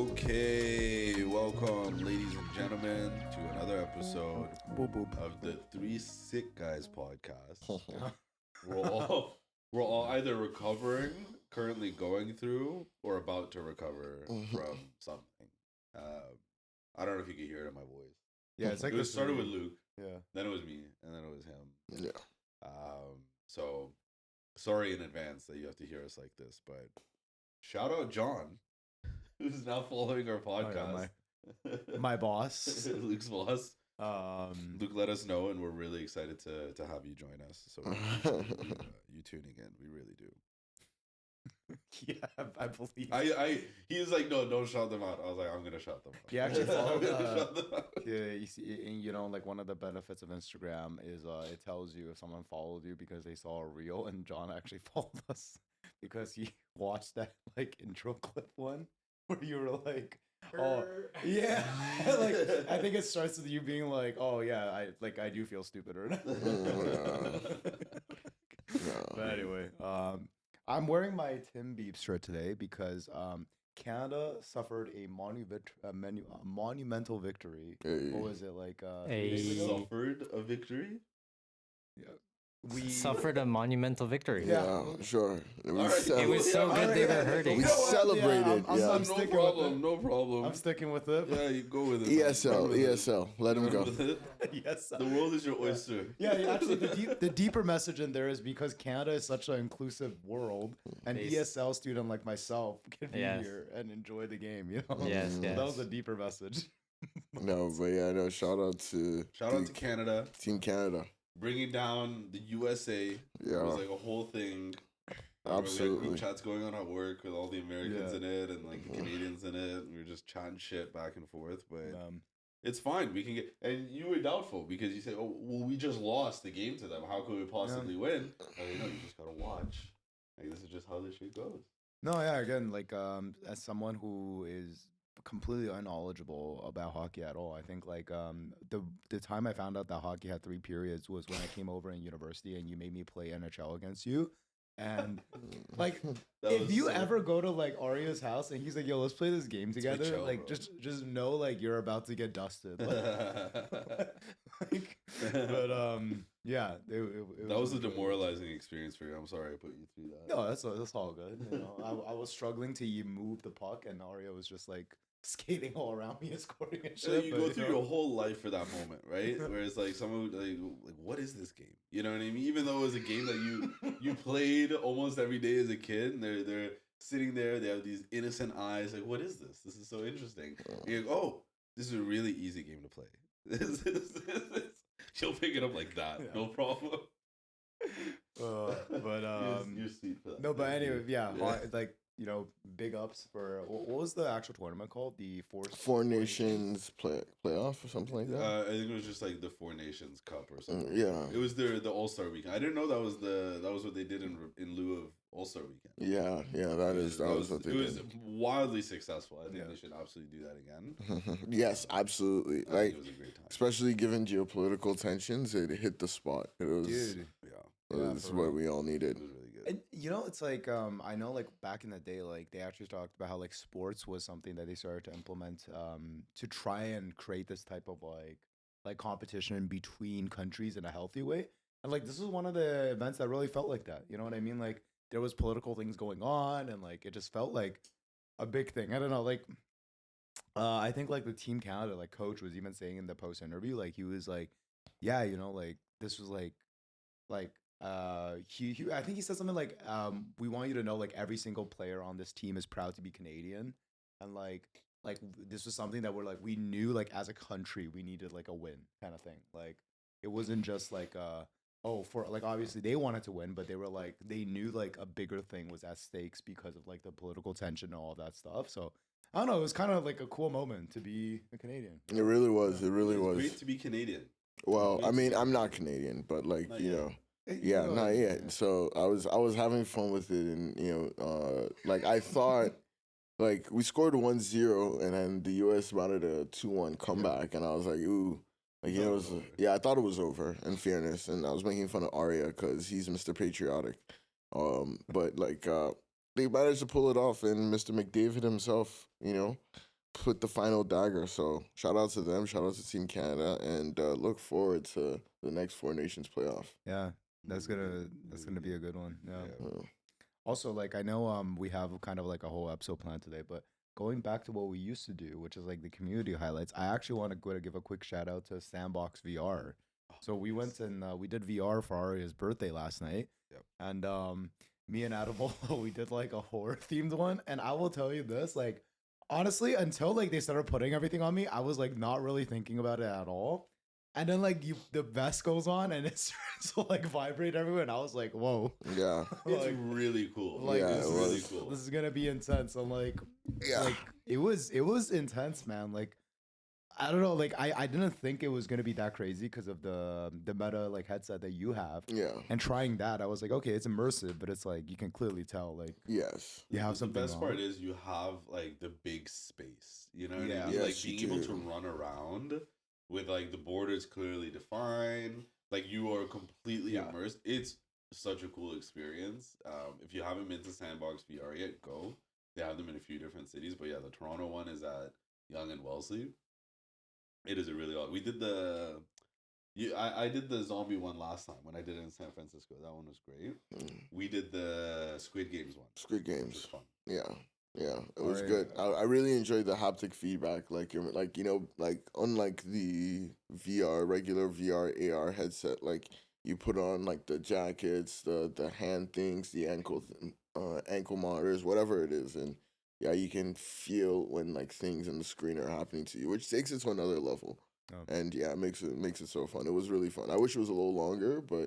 Okay, welcome, ladies and gentlemen, to another episode of the Three Sick Guys podcast. we're all either recovering, currently going through, or about to recover from something. I don't know if you can hear it in my voice. Yeah, it's like it started with Luke. Yeah. Then it was me, and then it was him. Yeah. So sorry in advance that you have to hear us like this, but shout out John, who's now following our podcast. My boss. Luke's boss. Luke let us know, and we're really excited to have you join us. So you tuning in, we really do. Yeah, I believe. He was like, no, don't shout them out. I was like, I'm gonna shout them out. He actually followed. Yeah, you see, like one of the benefits of Instagram is it tells you if someone followed you because they saw a reel, and John actually followed us because he watched that like intro clip one where you were like, oh yeah, like I think it starts with you being like, oh yeah, I do feel stupid or not. But anyway, I'm wearing my Tim Beep shirt today because Canada suffered a monumental victory. Hey. What was it like? They suffered a victory. Yeah. We suffered a monumental victory. Yeah, sure. It was so good they were hurting. We celebrated. I'm Yeah. No problem. I'm sticking with it. Yeah, you go with it. ESL. Let him go. Yes. The world is your oyster. Yeah, actually, the deeper message in there is because Canada is such an inclusive world, an ESL student like myself can be here and enjoy the game. You know. Yes. That was a deeper message. No, but yeah, no. Shout out to Canada. Team Canada. Bringing down the USA. Yeah. It was like a whole thing. Absolutely. We had group chats going on at work with all the Americans in it and like the Canadians in it. We were just chatting shit back and forth, but it's fine. We can get. And you were doubtful because you said, "Oh, well, we just lost the game to them. How could we possibly win?" You know, you just gotta watch. Like this is just how this shit goes. No, yeah. Again, like as someone who is completely unknowledgeable about hockey at all, I think like the time I found out that hockey had 3 periods was when I came over in university and you made me play NHL against you. And like if you ever go to like Arya's house and he's like, yo, let's play this game together, chill, like bro. just know like you're about to get dusted. But yeah, it that was a demoralizing experience for you. I'm sorry I put you through that. No, that's all good. You know, I was struggling to move the puck and Arya was just like skating all around me and scoring and shit. So you go through your whole life for that moment, right? Whereas like someone like what is this game? You know what I mean? Even though it was a game that you played almost every day as a kid, and they're sitting there, they have these innocent eyes, like, what is this? This is so interesting. And you're like, oh, this is a really easy game to play. She'll pick it up like that, no problem. You're sweet for that. No, but anyway, yeah. Like, you know, big ups for what was the actual tournament called? The Four Nations playoff or something like that. I think it was just like the Four Nations Cup or something. Yeah, it was the All-Star weekend. I didn't know that was what they did in lieu of All-Star weekend. Yeah, that was what they did. It was wildly successful. I think they should absolutely do that again. Yes, absolutely. Like, it was a great time. Especially given geopolitical tensions, it hit the spot. It was, dude. It was what we all needed. And, you know, it's like I know like back in the day, like they actually talked about how like sports was something that they started to implement to try and create this type of like competition between countries in a healthy way. And like this is one of the events that really felt like that. You know what I mean? Like there was political things going on, and like it just felt like a big thing. I don't know, like I think like the Team Canada like coach was even saying in the post interview, like he was like, yeah, you know, like this was like. He I think he said something like, we want you to know like every single player on this team is proud to be Canadian, and like this was something that we're like we knew like as a country we needed like a win kind of thing. Like it wasn't just like for like obviously they wanted to win, but they were like they knew like a bigger thing was at stakes because of like the political tension and all that stuff. So I don't know, it was kind of like a cool moment to be a Canadian. It really was. It really was great to be Canadian. Well, I mean, I'm not Canadian, but like you know. Yeah, not yet. So I was having fun with it, and you know, like I thought, like we scored 1-0, and then the U.S. mounted a 2-1 comeback, and I was like, ooh, like you know, I thought it was over. In fairness, and I was making fun of Arya because he's Mr. Patriotic, but like they managed to pull it off, and Mr. McDavid himself, put the final dagger. So shout out to them, shout out to Team Canada, and look forward to the next Four Nations playoff. Yeah, that's gonna be a good one. Yeah. Yeah. Also, like I know we have kind of like a whole episode planned today, but going back to what we used to do, which is like the community highlights, I actually want to go to give a quick shout out to Sandbox VR. So we went and we did VR for Aria's birthday last night. Yep. And me and Adamo, we did like a horror themed one. And I will tell you this, like honestly, until like they started putting everything on me, I was like not really thinking about it at all. And then like the vest goes on and it starts to like vibrate everywhere, and I was like, whoa. Yeah. It's Like, really cool. like Yeah, this it is really was. cool. this is gonna be intense. I'm like, Yeah. like it was intense, man. Like I don't know, like I didn't think it was gonna be that crazy because of the meta like headset that you have. Yeah. And trying that, I was like, okay, it's immersive, but it's like you can clearly tell like Yes. you have The something. best on. part is you have like the big space. You know what Yeah. I mean? Yes, Like you being able do. to run around with like the borders clearly defined. Like you are completely Yeah. immersed. It's such a cool experience. If you haven't been to Sandbox VR yet, go. They have them in a few different cities, but yeah, the Toronto one is at Yonge and Wellesley. It is a really odd. We did I did the zombie one last time when I did it in San Francisco. That one was great. We did the Squid Games one. Squid Which was Games. fun. Yeah. Yeah, it was Alright. good. I really enjoyed the haptic feedback. Like you're like like unlike the regular VR AR headset, like you put on like the jackets, the hand things, the ankle monitors, whatever it is, and yeah, you can feel when like things in the screen are happening to you, which takes it to another level. Oh. And yeah, it makes it so fun. It was really fun. I wish it was a little longer, but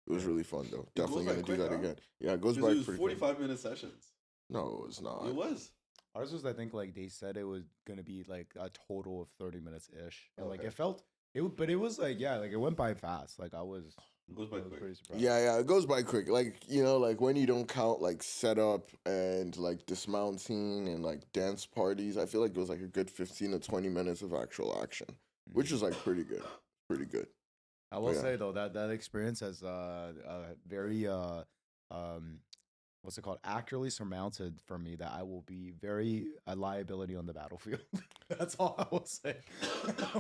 it was really fun though. It goes Definitely by gonna do quick, that huh? again. Yeah, it goes Because by it was pretty quick. 45-minute sessions. No, it's not. It was. Ours was, I think, like they said it was gonna be like a total of 30 minutes ish, and like Okay. it felt but it was like yeah, like it went by fast. Like I was It goes by I was quick. pretty surprised. Yeah, it goes by quick. Like, like when you don't count like setup and like dismounting and like dance parties, I feel like it was like a good 15 to 20 minutes of actual action, which is like pretty good. Pretty good. I will yeah. say though that experience has very what's it called, accurately surmounted for me that I will be very a liability on the battlefield. That's all I will say.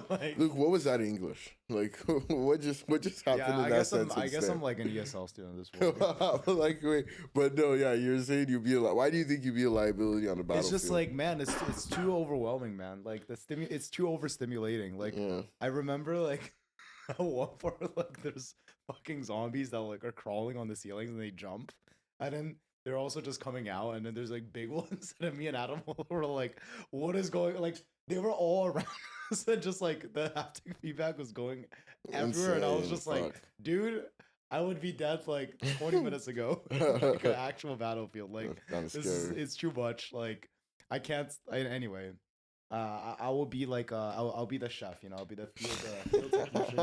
Like, Luke, what was that English? Like, what just happened yeah, in I that guess sentence? I guess there? I'm like an ESL student this morning. like, wait, but no, yeah, you're saying you'd be why do you think you'd be a liability on the battlefield? It's just like, man, it's too overwhelming, man. Like it's too overstimulating. Like yeah. I remember like at one part like there's fucking zombies that like are crawling on the ceilings and they jump, and then they're also just coming out, and then there's like big ones, and then me and Adam were like, what is going, like they were all around us, and just like the haptic feedback was going everywhere, and I was Insane, just like, fuck. dude, I would be dead like 20 minutes ago. Like an actual battlefield. Like That's kind of this is, scary. it's too much. Like I can't. Anyway, I will be like I'll be the chef. I'll be the field technician.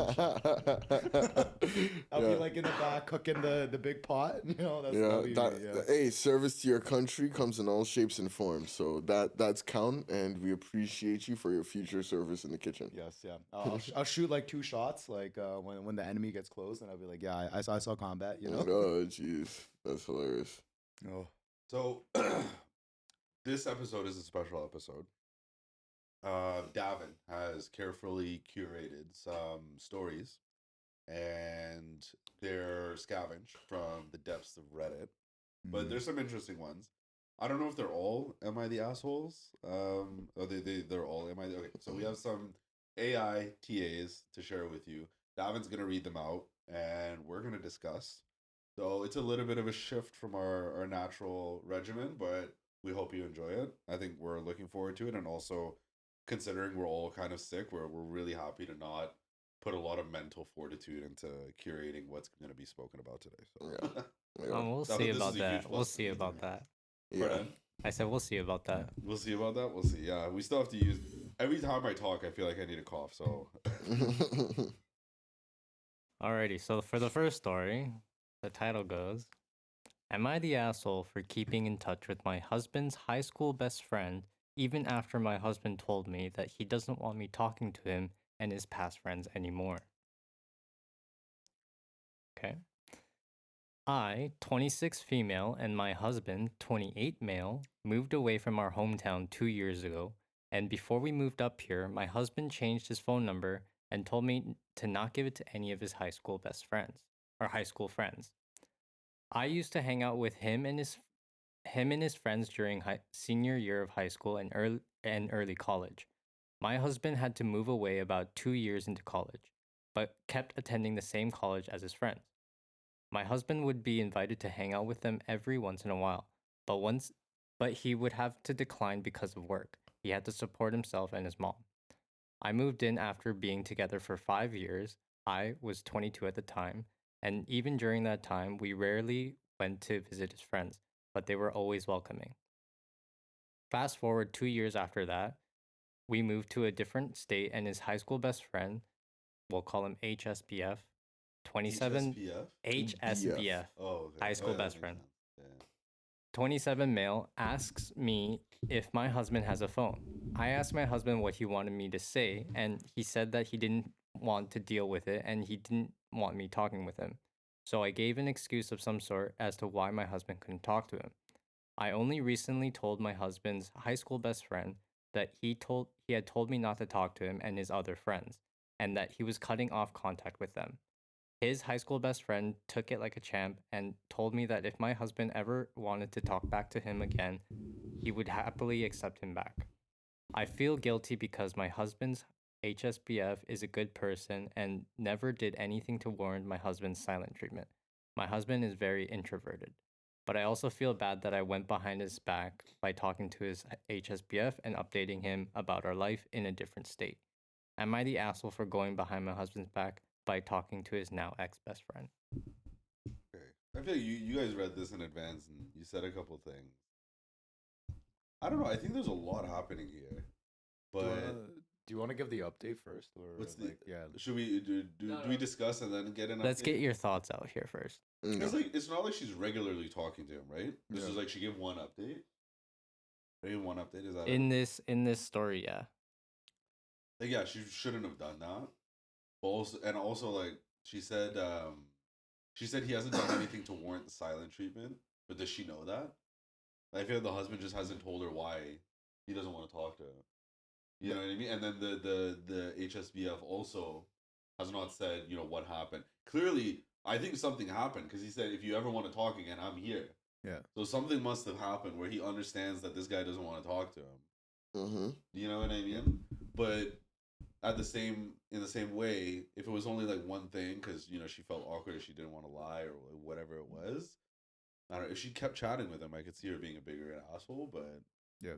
I'll be like in the back cooking the big pot. That's Yeah, that'll be me, hey, service to your country comes in all shapes and forms. So that's count, and we appreciate you for your future service in the kitchen. Yes, yeah. I'll shoot like 2 shots, like when the enemy gets close, and I'll be like, yeah, I saw combat. Oh, jeez, that's hilarious. Oh, So this episode is a special episode. Davin has carefully curated some stories, and they're scavenged from the depths of Reddit. But there's some interesting ones. I don't know if they're all "Am I the assholes?" Or they're all "Am I?" Okay, so we have some AI TAs to share with you. Davin's gonna read them out, and we're gonna discuss. So it's a little bit of a shift from our natural regimen, but we hope you enjoy it. I think we're looking forward to it, and also considering we're all kind of sick, we're really happy to not put a lot of mental fortitude into curating what's going to be spoken about today. So Yeah. We'll That- see this about is a huge that. We'll plus. see about that. Yeah. Pardon? I said we'll see about that. We'll see about that. We'll see. Yeah, we still have to use. Every time I talk, I feel like I need a cough. So Alrighty, so for the first story, the title goes, Am I the asshole for keeping in touch with my husband's high school best friend even after my husband told me that he doesn't want me talking to him and his past friends anymore? Okay. I, 26 female, and my husband, 28 male, moved away from our hometown 2 years ago. And before we moved up here, my husband changed his phone number and told me to not give it to any of his high school best friends or high school friends. I used to hang out with him and his friends during senior year of high school and early college. My husband had to move away about 2 years into college, but kept attending the same college as his friends. My husband would be invited to hang out with them every once in a while, but he would have to decline because of work. He had to support himself and his mom. I moved in after being together for 5 years. I was 22 at the time, and even during that time, we rarely went to visit his friends, but they were always welcoming. Fast forward 2 years after that, we moved to a different state, and his high school best friend, we'll call him HSBF, 27 HSPF? HSBF, Oh, okay. high school that best makes friend, sense. Yeah. 27 male, asks me if my husband has a phone. I asked my husband what he wanted me to say, and he said that he didn't want to deal with it and he didn't want me talking with him. So I gave an excuse of some sort as to why my husband couldn't talk to him. I only recently told my husband's high school best friend that he had told me not to talk to him and his other friends, and that he was cutting off contact with them. His high school best friend took it like a champ and told me that if my husband ever wanted to talk back to him again, he would happily accept him back. I feel guilty because my husband's HSBF is a good person and never did anything to warrant my husband's silent treatment. My husband is very introverted. But I also feel bad that I went behind his back by talking to his HSBF and updating him about our life in a different state. Am I the asshole for going behind my husband's back by talking to his now ex best friend? Okay. I feel like you guys read this in advance and you said a couple things. I don't know. I think there's a lot happening here. But Do you want to give the update first, or what's the yeah? should we do we discuss and then get an Let's update? get your thoughts out here first. No. It's not like she's regularly talking to him, right? This is like she gave one update. Maybe one update is that In this story, yeah. like yeah, she shouldn't have done that. But also like she said he hasn't done anything to warrant the silent treatment. But does she know that? I feel like the husband just hasn't told her why he doesn't want to talk to her. You know what I mean? And then the HSBF also has not said, what happened. Clearly, I think something happened because he said, if you ever want to talk again, I'm here. Yeah. So something must have happened where he understands that this guy doesn't want to talk to him. Mm-hmm. You know what I mean? But in the same way, if it was only like one thing, because she felt awkward, or she didn't want to lie, or whatever it was. I don't know. If she kept chatting with him, I could see her being a bigger asshole. But Yeah.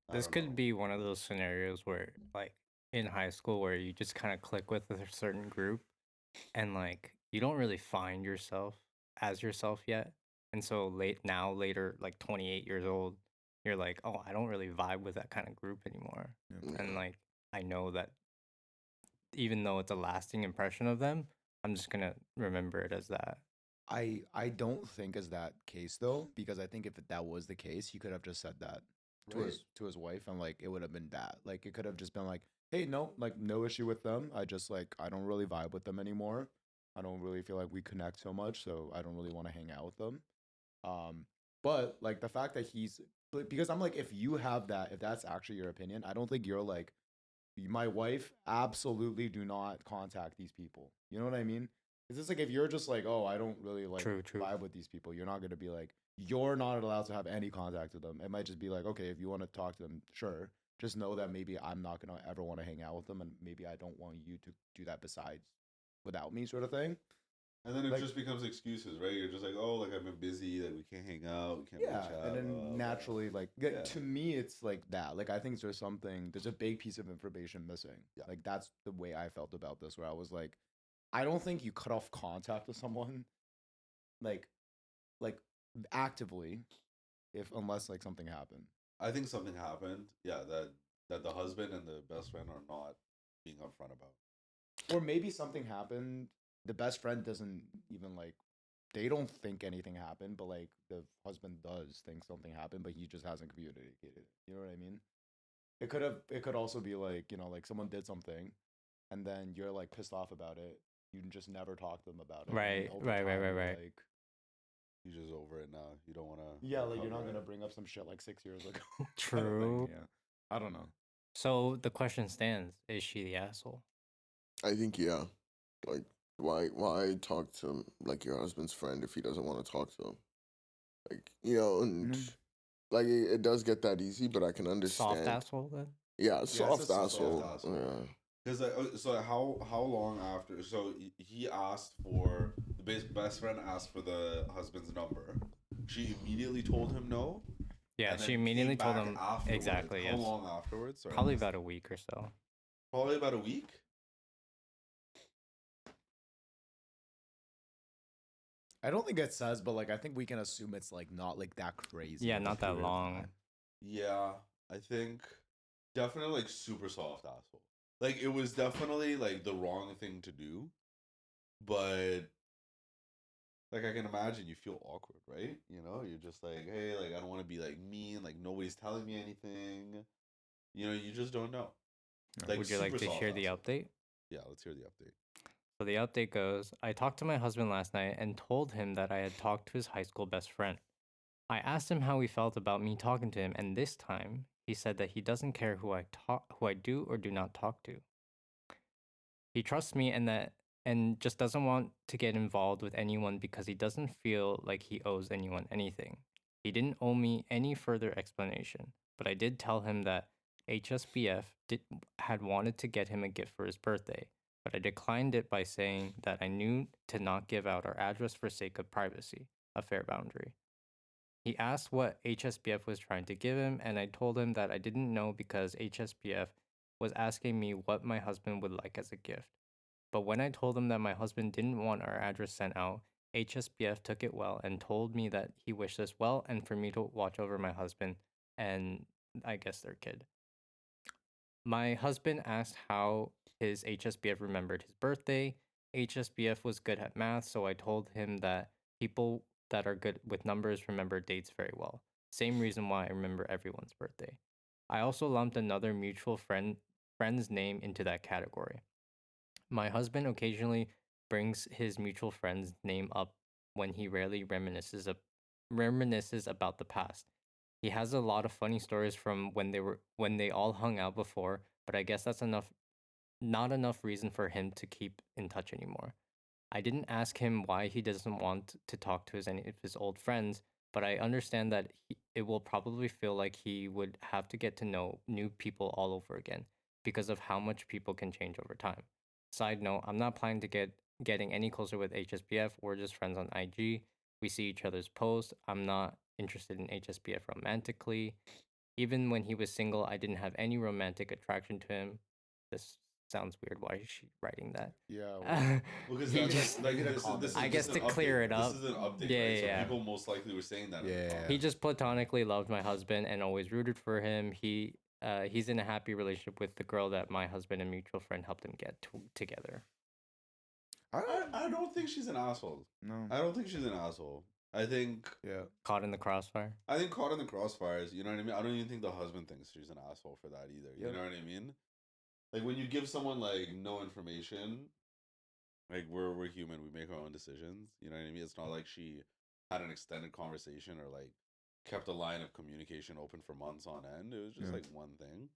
This could be one of those scenarios where, like, in high school, where you just kind of click with a certain group, and like you don't really find yourself as yourself yet. And so later, like 28 years old, you're like, oh, I don't really vibe with that kind of group anymore. Yeah. And like, I know that even though it's a lasting impression of them, I'm just gonna remember it as that. I don't think is that case though, because I think if that was the case, he could have just said that to his wife, and like it would have been that. Like it could have just been like, hey, no, like no issue with them. I just like I don't really vibe with them anymore. I don't really feel like we connect so much, so I don't really want to hang out with them. But like the fact that because I'm like, if you have that, if that's actually your opinion, I don't think you're like my wife. Absolutely, do not contact these people. You know what I mean? It's just like if you're just like, oh, I don't really like True. vibe with these people, you're not gonna be like, you're not allowed to have any contact with them. It might just be like, okay, if you want to talk to them, sure. Just know that maybe I'm not gonna ever want to hang out with them, and maybe I don't want you to do that besides without me, sort of thing. And then it like- just becomes excuses, right? You're just like, oh, like I've been busy, like we can't hang out, we can't Yeah, reach out. and blah, then blah, blah. naturally, like Yeah. to me, it's like that. Like I think there's a big piece of information missing. Yeah. Like that's the way I felt about this, where I was like, I don't think you cut off contact with someone, like actively, unless like something happened. I think something happened. Yeah, that the husband and the best friend are not being upfront about. Or maybe something happened. The best friend doesn't even like. They don't think anything happened, but like the husband does think something happened, but he just hasn't communicated it. You know what I mean? It could also be like, like someone did something, and then you're like pissed off about it. You just never talk to them about it. and Right, over right. time, you're like, He's just over it now. You don't want to. Yeah, like you're not gonna bring up some shit like 6 years ago. True. Yeah, I don't know. So the question stands: is she the asshole? I think yeah. Like why talk to like your husband's friend if he doesn't want to talk to him? Like and like it does get that easy, but I can understand. Soft asshole then? Yeah, it's soft a soft asshole. asshole. Yeah. Because so how long after? So he asked for the best friend asked for the husband's number. She immediately told him no. Yeah, and she then immediately came told back him afterwards. exactly. How Yes. long afterwards? Sorry, Probably about a week or so. Probably about a week. I don't think it says, but like I think we can assume it's like not like that crazy. Yeah, of a not that period of long. time. Yeah, I think definitely like super soft asshole. Like it was definitely like the wrong thing to do, but like I can imagine you feel awkward, right? You're just like, hey, like I don't want to be like mean, like nobody's telling me anything. You just don't know. Like Would you like super to soft hear the asshole. update? Yeah, let's hear the update. So the update goes, I talked to my husband last night and told him that I had talked to his high school best friend. I asked him how he felt about me talking to him, and this time he said that he doesn't care who I do or do not talk to. He trusts me and just doesn't want to get involved with anyone because he doesn't feel like he owes anyone anything. He didn't owe me any further explanation, but I did tell him that had wanted to get him a gift for his birthday, but I declined it by saying that I knew to not give out our address for sake of privacy, a fair boundary. He asked what HSBF was trying to give him, and I told him that I didn't know because HSBF was asking me what my husband would like as a gift. But when I told him that my husband didn't want our address sent out, HSBF took it well and told me that he wished us well and for me to watch over my husband and I guess their kid. My husband asked how his HSBF remembered his birthday. HSBF was good at math, so I told him that people that are good with numbers remember dates very well. Same reason why I remember everyone's birthday. I also lumped another mutual friend's name into that category. My husband occasionally brings his mutual friend's name up when he rarely reminisces about the past. He has a lot of funny stories from when they all hung out before, but I guess that's not enough reason for him to keep in touch anymore. I didn't ask him why he doesn't want to talk to any of his old friends, but I understand that it will probably feel like he would have to get to know new people all over again because of how much people can change over time. Side note, I'm not planning to getting any closer with HSBF. We're just friends on IG. We see each other's posts. I'm not interested in HSBF romantically. Even when he was single, I didn't have any romantic attraction to him. This sounds weird. Why is she writing that? Yeah. Because He that's just- like Maybe the this is comments. I guess just to an clear update. it up. This is an update, Yeah, right? So yeah. people most likely were saying that. In the Yeah. comments. He just platonically loved my husband and always rooted for him. He's in a happy relationship with the girl that my husband and mutual friend helped him get together. I don't think she's an asshole. No. I don't think she's an asshole. I think Yeah. Caught in the crossfire. caught in the crossfires. You know what I mean? I don't even think the husband thinks she's an asshole for that either. You Yep. know what I mean? Like when you give someone like no information, like we're human, we make our own decisions. You know what I mean? It's not like she had an extended conversation or like kept a line of communication open for months on end. It was just Yeah. like one thing.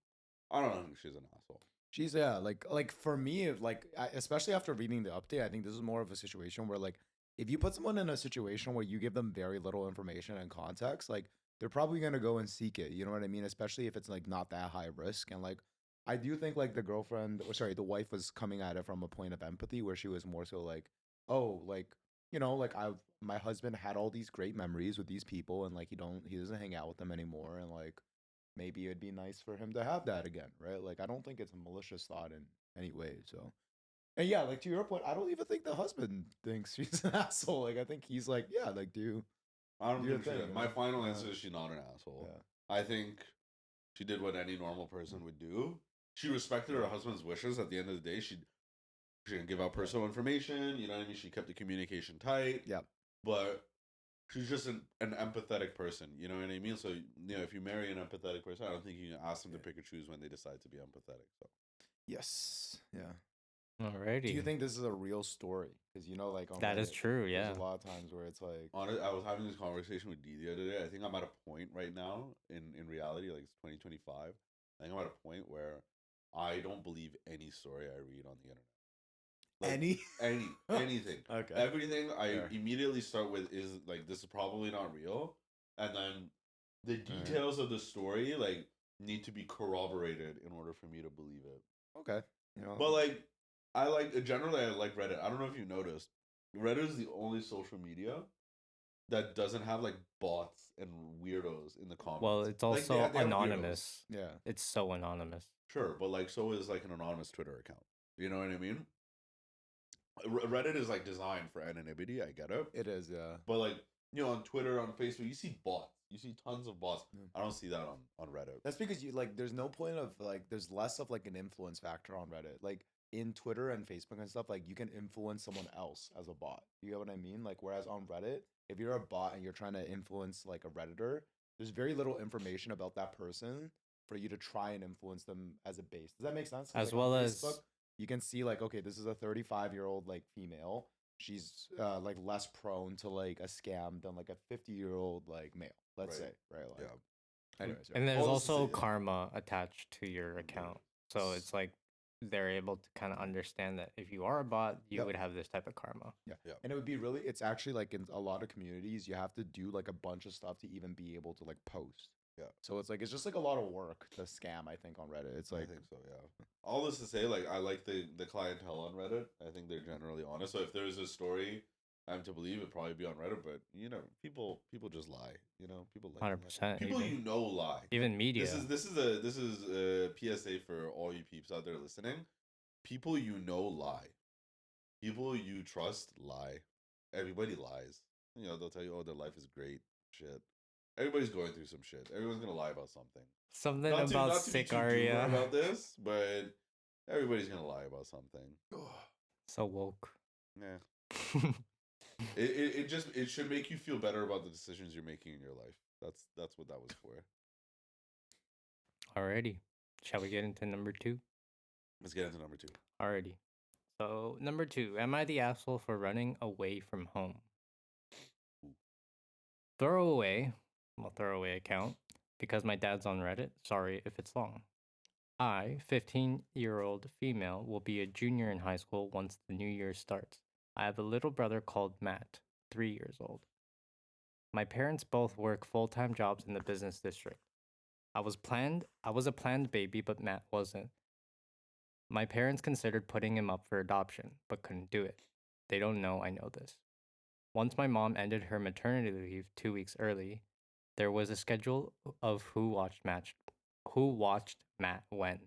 I don't think she's an asshole. She's like for me, like especially after reading the update, I think this is more of a situation where like if you put someone in a situation where you give them very little information and context, like they're probably gonna go and seek it. You know what I mean? Especially if it's like not that high risk. And like I do think like the wife was coming at it from a point of empathy where she was more so like, oh, like like my husband had all these great memories with these people, and like he doesn't hang out with them anymore, and like maybe it'd be nice for him to have that again, right? Like I don't think it's a malicious thought in any way. So, and yeah, like to your point, I don't even think the husband thinks she's an asshole. Like I think he's like, yeah, like I don't Do your think she thing, did. My man. final Yeah. answer is she's not an asshole. yeah, I think she did what any normal person would do. She respected her husband's wishes. At the end of the day, she didn't give out personal information. You know what I mean? She kept the communication tight. yeah, But she's just an empathetic person. You know what I mean? So if you marry an empathetic person, I don't think you can ask them to pick or choose when they decide to be empathetic. So yes, yeah. Alrighty. Do you think this is a real story? Because like on that is Reddit, true? Yeah. there's a lot of times where it's like, I was having this conversation with D the other day. I think I'm at a point right now in reality, like it's 2025. I think I'm at a point where I don't believe any story I read on the internet. Anything. Okay. Everything I Fair. immediately start with is like, this is probably not real, and then the details of the story like need to be corroborated in order for me to believe it. Okay. But like, I like generally I like Reddit. I don't know if you noticed, Reddit is the only social media that doesn't have like bots and weirdos in the comments. Well, it's Like, also they have weirdos. anonymous. Yeah. It's so anonymous. Sure, but like so is like an anonymous Twitter account. You know what I mean? Reddit is like designed for anonymity. I get it. It is, yeah. But like, on Twitter, on Facebook, you see bots. You see tons of bots. Yeah. I don't see that on Reddit. That's because you like there's no point of like there's less of like an influence factor on Reddit. Like in Twitter and Facebook and stuff, like you can influence someone else as a bot. You get what I mean? Like whereas on Reddit, if you're a bot and you're trying to influence like a Redditor, there's very little information about that person for you to try and influence them as a base. Does that make sense? 'Cause, As like, on well as Facebook, you can see like, okay, this is a 35-year-old like female. She's like less prone to like a scam than like a 50-year-old like male. Let's Right. say, right? Like, Yeah. anyways, yeah. and there's All this to also say- karma attached to your account. So it's like they're able to kind of understand that if you are a bot, you Yep. would have this type of karma. Yeah. Yeah. And it would be really, it's actually like in a lot of communities, you have to do like a bunch of stuff to even be able to like post. Yeah. So it's like, it's just like a lot of work to scam, I think, on Reddit. It's like, I think so, yeah. All this to say, like, I like the clientele on Reddit. I think they're generally honest. So if there's a story I'm to believe, it'd probably be on Reddit. But people just lie. People like 100%. people Even, lie. even media. This is a PSA for all you peeps out there listening. People lie. People you trust lie. Everybody lies. They'll tell you, oh, their life is great. Shit. Everybody's going through some shit. Everyone's gonna lie about something. Something Not about to be sick too doomer Aria. about this, but everybody's gonna lie about something. So woke. Yeah. It should make you feel better about the decisions you're making in your life. That's what that was for. Alrighty. Shall we get into number 2? Let's get into number 2. Alrighty. So, number 2. Am I the asshole for running away from home? Throwaway account, because my dad's on Reddit. Sorry if it's long. I, 15-year-old female, will be a junior in high school once the new year starts. I have a little brother called Matt, 3 years old. My parents both work full-time jobs in the business district. I was a planned baby, but Matt wasn't. My parents considered putting him up for adoption, but couldn't do it. They don't know I know this. Once my mom ended her maternity leave 2 weeks early, there was a schedule of who watched Matt when.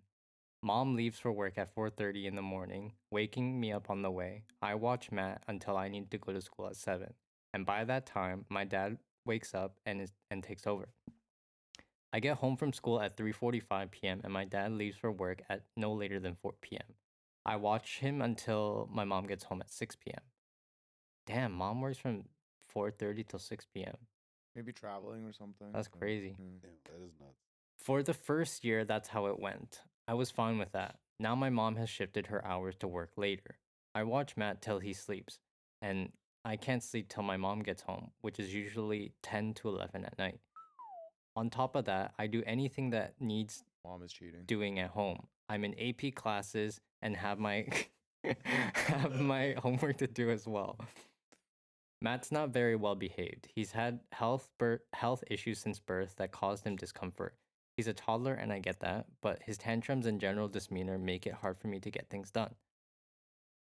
Mom leaves for work at 4:30 in the morning, waking me up on the way. I watch Matt until I need to go to school at 7. And by that time, my dad wakes up and takes over. I get home from school at 3:45 p.m. and my dad leaves for work at no later than 4 p.m. I watch him until my mom gets home at 6 p.m. Damn, mom works from 4:30 till 6 p.m. maybe traveling or something. That's so, crazy. yeah. Damn, that is nuts. For the first year, that's how it went. I was fine with that. Now my mom has shifted her hours to work later. I watch Matt till he sleeps, and I can't sleep till my mom gets home, which is usually 10 to 11 at night. On top of that, I do anything that needs Mom is cheating. doing at home. I'm in AP classes and have my have my homework to do as well. Matt's not very well behaved. He's had health issues since birth that caused him discomfort. He's a toddler and I get that, but his tantrums and general demeanor make it hard for me to get things done.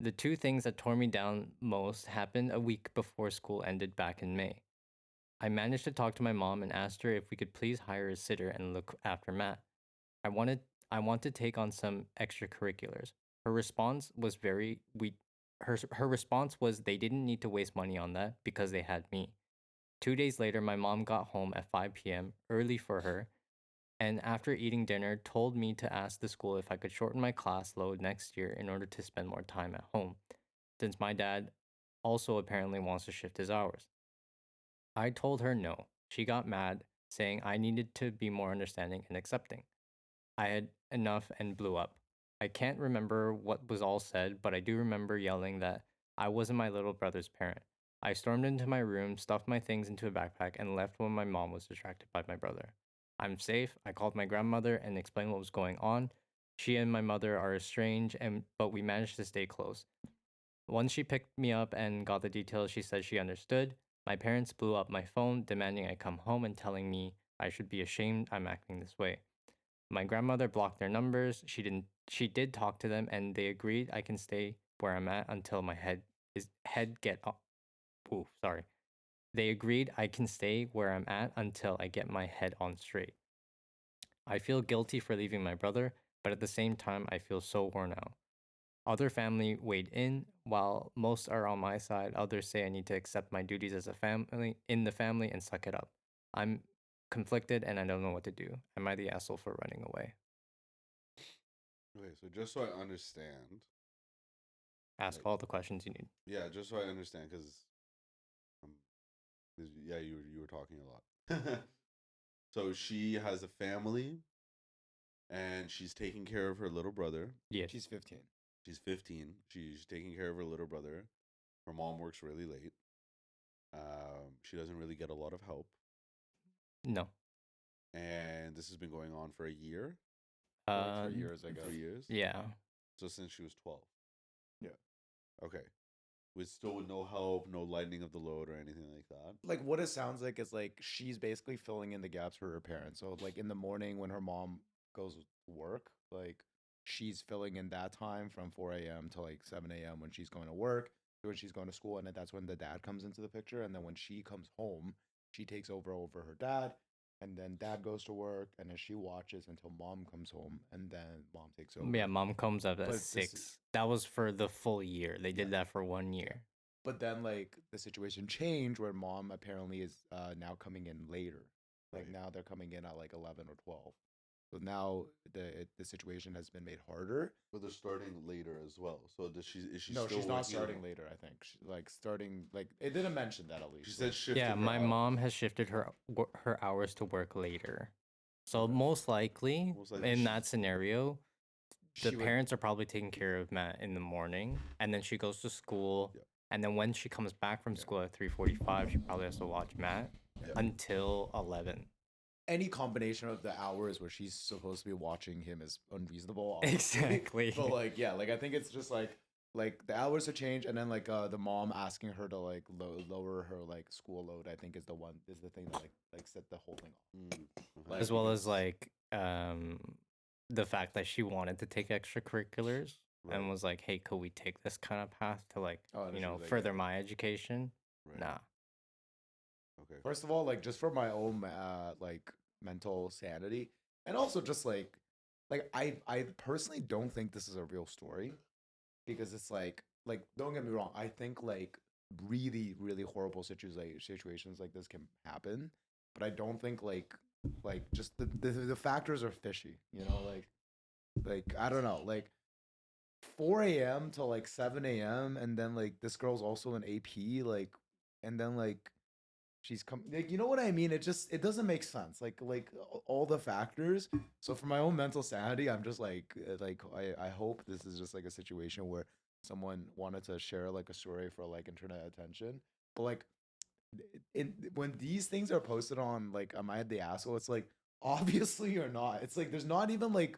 The two things that tore me down most happened a week before school ended back in May. I managed to talk to my mom and asked her if we could please hire a sitter and look after Matt. I want to take on some extracurriculars. Her response was her response was they didn't need to waste money on that because they had me. 2 days later, my mom got home at 5 p.m., early for her, and after eating dinner, told me to ask the school if I could shorten my class load next year in order to spend more time at home, since my dad also apparently wants to shift his hours. I told her no. She got mad, saying I needed to be more understanding and accepting. I had enough and blew up. I can't remember what was all said, but I do remember yelling that I wasn't my little brother's parent. I stormed into my room, stuffed my things into a backpack, and left when my mom was distracted by my brother. I'm safe. I called my grandmother and explained what was going on. She and my mother are estranged, but we managed to stay close. Once she picked me up and got the details, she said she understood. My parents blew up my phone, demanding I come home and telling me I should be ashamed I'm acting this way. My grandmother blocked their numbers. She did talk to them and they agreed I can stay where I'm at until my head get up. Ooh, sorry. They agreed I can stay where I'm at until I get my head on straight. I feel guilty for leaving my brother, but at the same time I feel so worn out. Other family weighed in. While most are on my side, others say I need to accept my duties as a family in the family and suck it up. I'm conflicted and I don't know what to do. Am I the asshole for running away? Okay, so just so I understand, Ask all the questions you need. yeah, just so I understand, because yeah, you were talking a lot. So she has a family, and she's taking care of her little brother. Yeah. She's 15. She's 15. She's taking care of her little brother. Her mom works really late. She doesn't really get a lot of help, No. and this has been going on for a year. Like 3 years, I guess. 3 years. Yeah. So since she was 12. Yeah. Okay. With no help, no lightening of the load or anything like that. Like what it sounds like is like she's basically filling in the gaps for her parents. So like in the morning when her mom goes to work, like she's filling in that time from 4 a.m. to like 7 a.m. when she's going to work, when she's going to school, and then that's when the dad comes into the picture. And then when she comes home, she takes over her dad, and then dad goes to work, and then she watches until mom comes home, and then mom takes over. Yeah, mom comes up at But 6. That was for the full year. They did that for 1 year. But then like the situation changed where mom apparently is now coming in later. Like Right. now they're coming in at like 11 or 12. So now the situation has been made harder. But they're starting later as well. So is she No, still she's not working starting later, I think. Like starting like it didn't mention that at least. She said shifted Yeah, her my hours. mom has shifted her hours to work later. So Okay. most likely in she- that scenario, the She would- parents are probably taking care of Matt in the morning, and then she goes to school. Yep. And then when she comes back from school at 3:45, she probably has to watch Matt Yep. until 11. any combination of the hours where she's supposed to be watching him is unreasonable. Obviously. Exactly. But like yeah, like I think it's just like the hours have changed, and then like the mom asking her to like lower her like school load, I think is the thing that like set the whole thing off. Like, As well as like the fact that she wanted to take extracurriculars Right. and was like, "Hey, could we take this kind of path to like, Oh, and you she know, was like, further yeah. my education?" Right. Nah. Okay. First of all, like just for my own like mental sanity, and also just like I personally don't think this is a real story, because it's like don't get me wrong, I think like really horrible situations like this can happen, but I don't think like just the factors are fishy, you know, like I don't know, like 4 a.m. to like 7 a.m. and then like this girl's also an AP, like, and then like she's come, like, you know what I mean? It doesn't make sense. Like all the factors. So for my own mental sanity, I'm just like I hope this is just like a situation where someone wanted to share like a story for like internet attention. But like when these things are posted on like Am I the Asshole, it's like obviously you're not. It's like there's not even like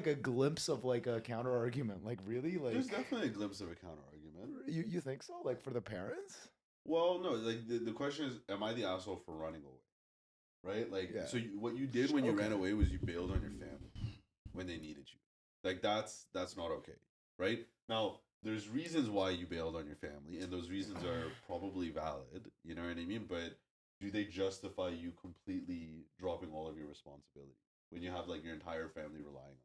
a glimpse of like a counter argument. Like really, like There's definitely a glimpse of a counter argument. you think so? Like for the parents? Well, no, like the question is, am I the asshole for running away? Right? Like, Yeah. so what you did when you ran Okay. away was you bailed on your family when they needed you. Like, that's not okay. Right? Now, there's reasons why you bailed on your family, and those reasons are probably valid. You know what I mean? But do they justify you completely dropping all of your responsibility when you have like your entire family relying on you?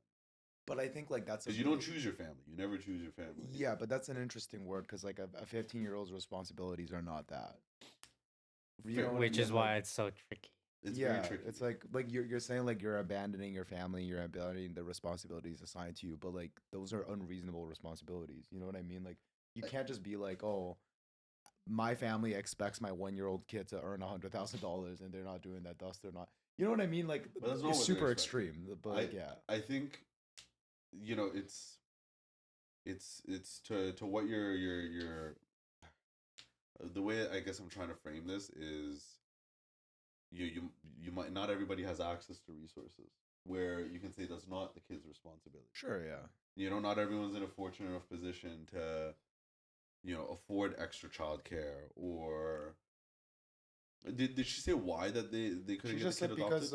But I think like that's Because you don't choose your family. You never choose your family. Yeah, but that's an interesting word, because like a 15-year-old's responsibilities are not that. You know what I Which mean? is why Like, it's so tricky. It's yeah, very tricky. it's like you're saying like you're abandoning your family, you're abandoning the responsibilities assigned to you, but like those are unreasonable responsibilities. You know what I mean? Like you can't just be like, oh, my family expects my 1-year-old kid to earn $100,000 and they're not doing that, thus they're not. You know what I mean? Like But that's not it's what they're super expecting. extreme, but like, yeah. I think you know, it's to what your the way I guess I'm trying to frame this is you might not everybody has access to resources where you can say that's not the kid's responsibility. Sure, yeah. You know, not everyone's in a fortunate enough position to, you know, afford extra childcare or. Did she say why that they couldn't She get just the said kid adopted?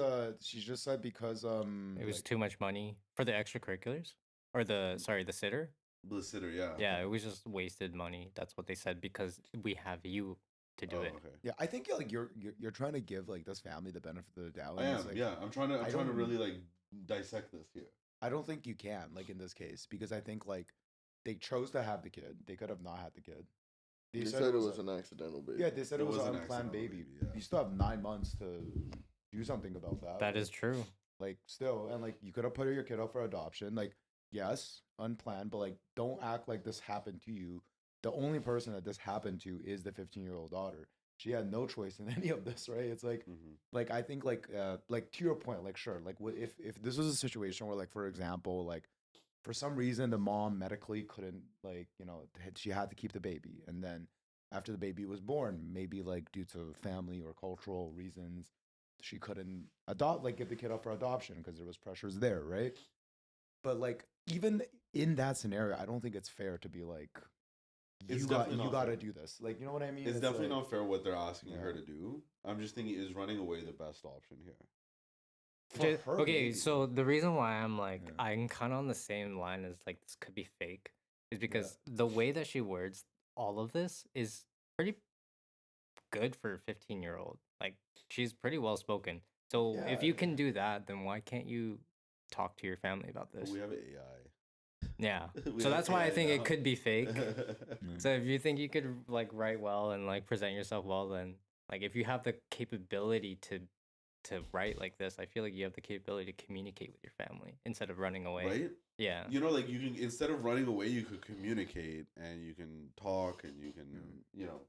because It was like, too much money for the extracurriculars, or the sitter. The sitter, yeah. Yeah, it was just wasted money. That's what they said because we have you to do Oh, it. okay. yeah, I think like you're trying to give like this family the benefit of the doubt. I And am, it's like, yeah. I'm trying I to don't really like dissect this here. I don't think you can like in this case because I think like they chose to have the kid. They could have not had the kid. They said it was an accidental baby. Yeah, they said it was an an unplanned accidental baby. yeah. You still have 9 months to do something about that. That is like- true. Like still, and like you could have put your kid up for adoption. Like yes, unplanned, but like don't act like this happened to you. The only person that this happened to is the 15-year-old daughter. She had no choice in any of this, right? It's like I think like to your point, like sure, like if this was a situation where like for example like for some reason the mom medically couldn't like she had to keep the baby and then after the baby was born maybe like due to family or cultural reasons she couldn't adopt like give the kid up for adoption because there was pressures there, right? But like even in that scenario I don't think it's fair to be like It's you definitely not got to fair. do this, like you know what I mean. It's definitely like, not fair what they're asking her Yeah. to do. I'm just thinking, is running away the best option here? for her, Okay, maybe. so the reason why I'm like Yeah. I'm kind of on the same line as like this could be fake is because the way that she words all of this is pretty good for a 15-year-old. Like she's pretty well spoken. So if you Yeah. can do that, then why can't you talk to your family about But this? we have AI. Yeah. We So have that's why I AI think now. it could be fake. Mm. So if you think you could like write well and like present yourself well, then like if you have the capability to write like this, I feel like you have the capability to communicate with your family instead of running away. Right? Yeah. You know, like you can, instead of running away, you could communicate and you can talk and you can, you know.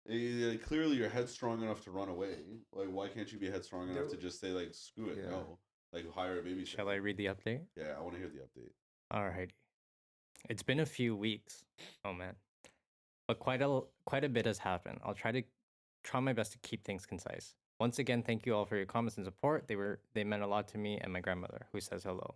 Clearly, you're headstrong enough to run away. Like, why can't you be headstrong enough to just say, like, screw it, Yeah. no? Like, hire a babysitter. Shall I read the update? Yeah, I want to hear the update. Alrighty. It's been a few weeks. Oh man. But quite a bit has happened. I'll try my best to keep things concise. Once again, thank you all for your comments and support. They meant a lot to me and my grandmother, who says hello.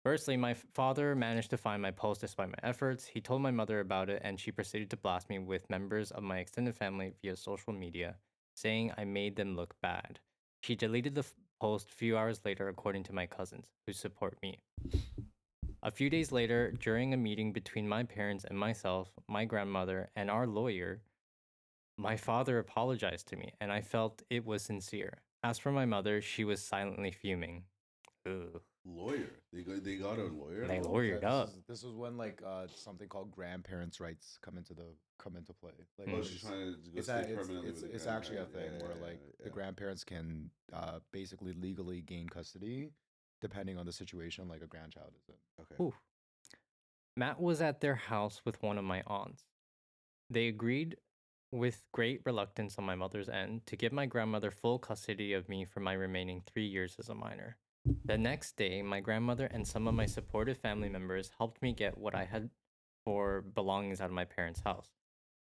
Firstly, my father managed to find my post despite my efforts. He told my mother about it, and she proceeded to blast me with members of my extended family via social media, saying I made them look bad. She deleted the post a few hours later, according to my cousins, who support me. A few days later, during a meeting between my parents and myself, my grandmother, and our lawyer, my father apologized to me, and I felt it was sincere. As for my mother, she was silently fuming. Ugh. Lawyer. They got a lawyer? They now? lawyered this up. this is when like something called grandparents' rights come into play. Like Oh, it's- she's trying to go it's, stay a, permanently it's, with the it's actually a grandparent. thing where like the grandparents can basically legally gain custody depending on the situation like a grandchild is in. Okay. Oof. Matt was at their house with one of my aunts. They agreed with great reluctance on my mother's end to give my grandmother full custody of me for my remaining 3 years as a minor. The next day, my grandmother and some of my supportive family members helped me get what I had for belongings out of my parents' house.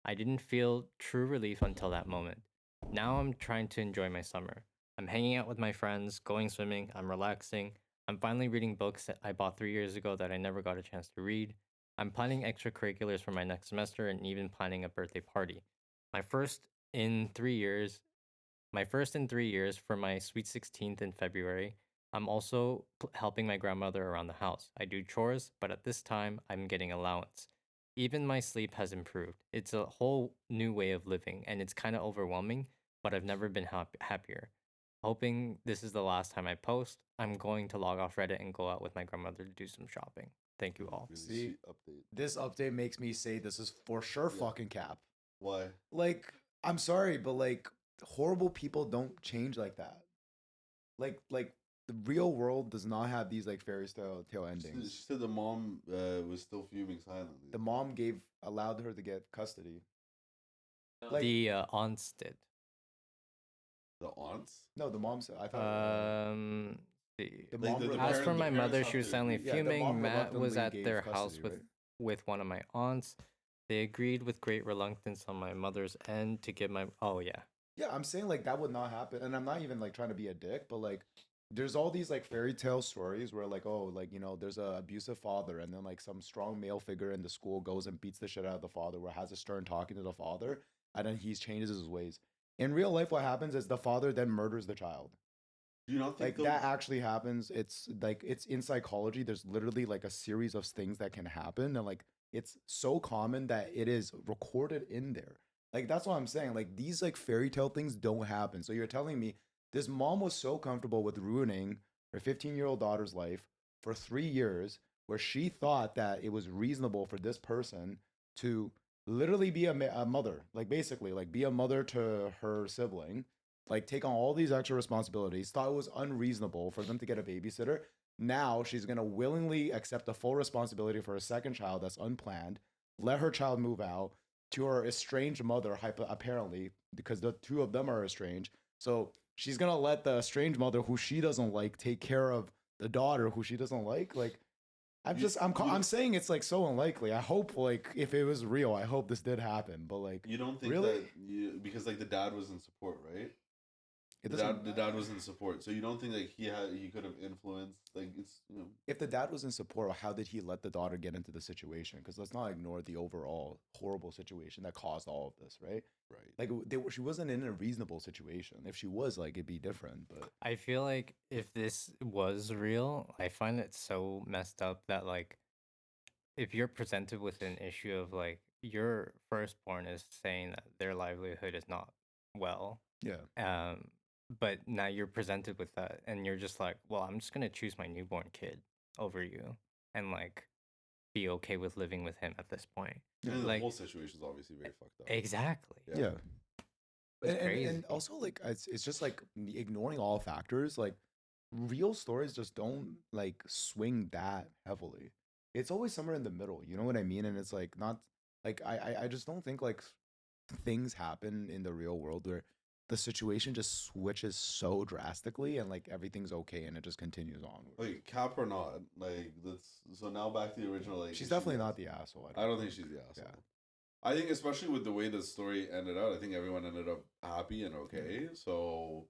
I didn't feel true relief until that moment. Now I'm trying to enjoy my summer. I'm hanging out with my friends, going swimming, I'm relaxing. I'm finally reading books that I bought 3 years ago that I never got a chance to read. I'm planning extracurriculars for my next semester and even planning a birthday party. My first in 3 years, my first in 3 years for my sweet 16th in February. I'm also helping my grandmother around the house. I do chores, but at this time, I'm getting allowance. Even my sleep has improved. It's a whole new way of living, and it's kind of overwhelming, but I've never been happier. Hoping this is the last time I post, I'm going to log off Reddit and go out with my grandmother to do some shopping. Thank you all. Really See? sweet update. This update makes me say this is for sure Yeah. fucking cap. Why? Like I'm sorry, but like horrible people don't change like that. Like the real world does not have these like fairy tale She endings. said the mom was still fuming silently. The mom allowed her to get custody. Like The aunts did. The aunts? no, the mom said I thought Um, see. The Like, mom the reluct- As parent- for the my parents mother, have she was to silently agree. Yeah, the fuming. mom Matt was reluctantly at gave their custody, house right? with one of my aunts. They agreed with great reluctance on my mother's end to give my. Oh yeah. Yeah, I'm saying like that would not happen, and I'm not even like trying to be a dick, but like there's all these like fairy tale stories where like oh like there's a abusive father, and then like some strong male figure in the school goes and beats the shit out of the father, where has a stern talking to the father, and then he changes his ways. In real life, what happens is the father then murders the child. Do you not think Like that actually happens. It's like it's in psychology. There's literally like a series of things that can happen, and like it's so common that it is recorded in there. Like that's what I'm saying. Like these like fairy tale things don't happen. So you're telling me this mom was so comfortable with ruining her 15-year-old daughter's life for 3 years, where she thought that it was reasonable for this person to literally be a mother, like basically like be a mother to her sibling, like take on all these extra responsibilities, thought it was unreasonable for them to get a babysitter. Now she's gonna willingly accept the full responsibility for a second child that's unplanned, let her child move out to her estranged mother, apparently, because the two of them are estranged. So she's gonna let the estranged mother, who she doesn't like, take care of the daughter who she doesn't like. Like I'm saying it's like so unlikely. I hope like if it was real, I hope this did happen. But like you don't think really? that because like the dad was in support, right? It The doesn't. dad was in support, so you don't think like he could have influenced like it's If the dad was in support, how did he let the daughter get into the situation? Because let's not ignore the overall horrible situation that caused all of this, right? right. Like she wasn't in a reasonable situation. If she was, like it'd be different. But I feel like if this was real, I find it so messed up that like if you're presented with an issue of like your firstborn is saying that their livelihood is not well, yeah, but now you're presented with that and you're just like, well, I'm just gonna choose my newborn kid over you and like be okay with living with him at this point. And the Like whole situation is obviously very fucked up. exactly. yeah. It's crazy. And also like it's just like ignoring all factors. Like real stories just don't like swing that heavily. It's always somewhere in the middle. You know what I mean? And it's like not like I just don't think like things happen in the real world where the situation just switches so drastically and like everything's okay and it just continues on. Like cap or not, like that's so now back to the original. Like She's definitely not the asshole. I don't think she's the asshole. Yeah. I think especially with the way the story ended out, I think everyone ended up happy and okay. So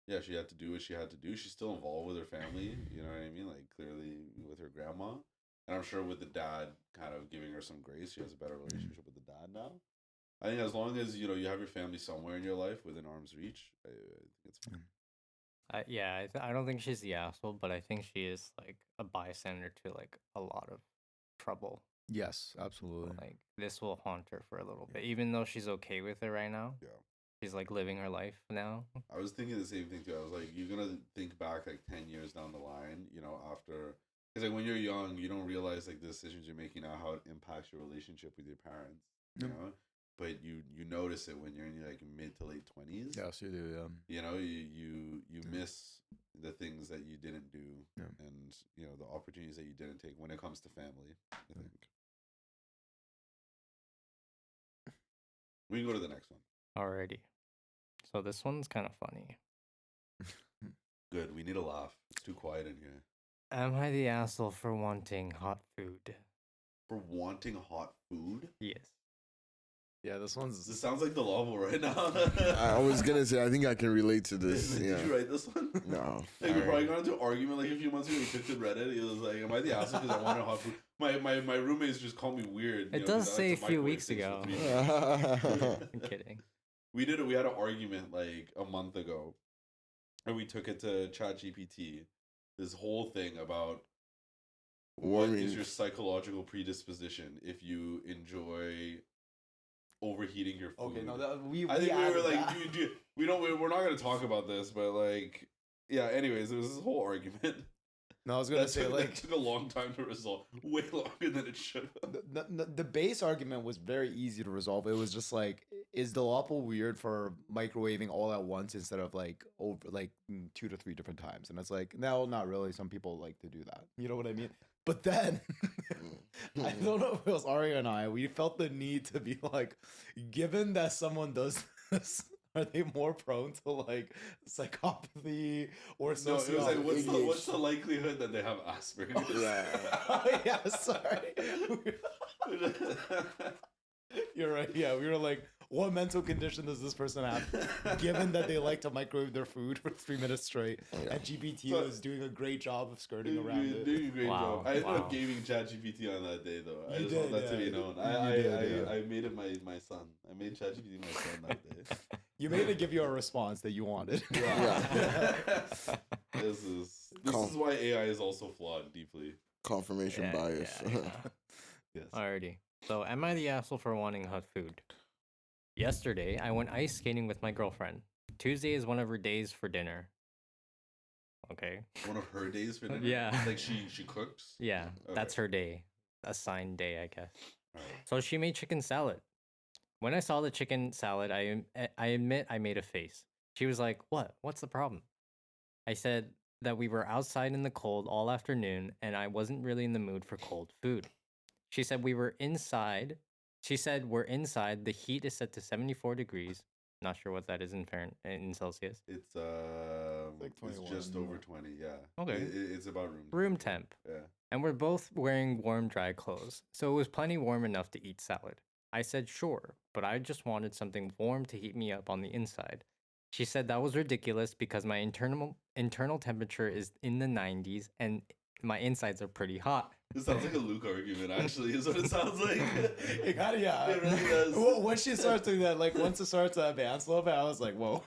yeah, she had to do what she had to do. She's still involved with her family. You know what I mean? Like clearly with her grandma, and I'm sure with the dad kind of giving her some grace, she has a better relationship with the dad now. I think as long as you have your family somewhere in your life within arm's reach, I think it's fine. Yeah, I don't think she's the asshole, but I think she is like a bystander to like a lot of trouble. Yes, absolutely. Like this will haunt her for a little bit, even though she's okay with it right now. Yeah. She's like living her life now. I was thinking the same thing too. I was like, you're gonna think back like 10 years down the line, after, because like when you're young, you don't realize like the decisions you're making now, how it impacts your relationship with your parents. You know, but you notice it when you're in your like mid to late 20s. Yes, you do. Yeah. You know, you miss the things that you didn't do, and the opportunities that you didn't take when it comes to family. I think we can go to the next one. Alrighty. So this one's kind of funny. Good. We need a laugh. It's too quiet in here. Am I the asshole for wanting hot food? For wanting hot food? Yes. Yeah, this one's. This sounds like the level right now. I was gonna say I think I can relate to this. Did Yeah. you write this one? No. Like, we probably got into an argument like a few months ago. He picked it Reddit. He was like, "Am I the asshole because I wanted hot food?" My roommates just call me weird. It does say a few weeks ago. I'm kidding. We did it. We had an argument like a month ago, and we took it to ChatGPT. This whole thing about what is your psychological predisposition if you enjoy overheating your food. Okay, no, I think we were like, we don't. We're not gonna talk about this, but like, yeah. Anyways, it was this whole argument. No, I was gonna say like that took a long time to resolve, way longer than it should have. the base argument was very easy to resolve. It was just like, is the apple weird for microwaving all at once instead of like over like 2 to 3 different times? And it's like, no, not really. Some people like to do that. You know what I mean? But then I don't know if it was Ari and I. We felt the need to be like, given that someone does this are they more prone to like psychopathy or No, it was like, sociopathy? what's the likelihood that they have Asperger's? Yeah. Yeah, sorry. You're right. Yeah, we were like, what mental condition does this person have, given that they like to microwave their food for 3 minutes straight? Yeah. And GPT So- was doing a great job of skirting Doing around it. a great Wow, job. I ended wow. up gaming ChatGPT on that day, though. I You just want did, that to be yeah. known. You did, I made it my son. I made ChatGPT my son that day. You made it give you a response that you wanted. Yeah. This is why AI is also flawed deeply. Confirmation bias. Yes. Alrighty. So, am I the asshole for wanting hot food? Yesterday, I went ice skating with my girlfriend. Tuesday is one of her days for dinner. Okay. One of her days for dinner. Yeah. Like she cooks. Yeah, that's Okay. her day. Assigned day, I guess. Alright. So she made chicken salad. When I saw the chicken salad, I admit I made a face. She was like, "What? What's the problem?" I said that we were outside in the cold all afternoon and I wasn't really in the mood for cold food. She said we were inside. She said we're inside. The heat is set to 74 degrees. Not sure what that is in Celsius. It's like it's just 21, over yeah. 20. Yeah. Okay. It's about room. Room temp. Yeah. And we're both wearing warm, dry clothes, so it was plenty warm enough to eat salad. I said sure, but I just wanted something warm to heat me up on the inside. She said that was ridiculous because my internal temperature is in the 90s and my insides are pretty hot. This sounds like a Luke argument. Actually, is what it sounds like. It kind of, yeah. It really does. When she starts doing that, like once it starts to advance a little bit, I was like, whoa.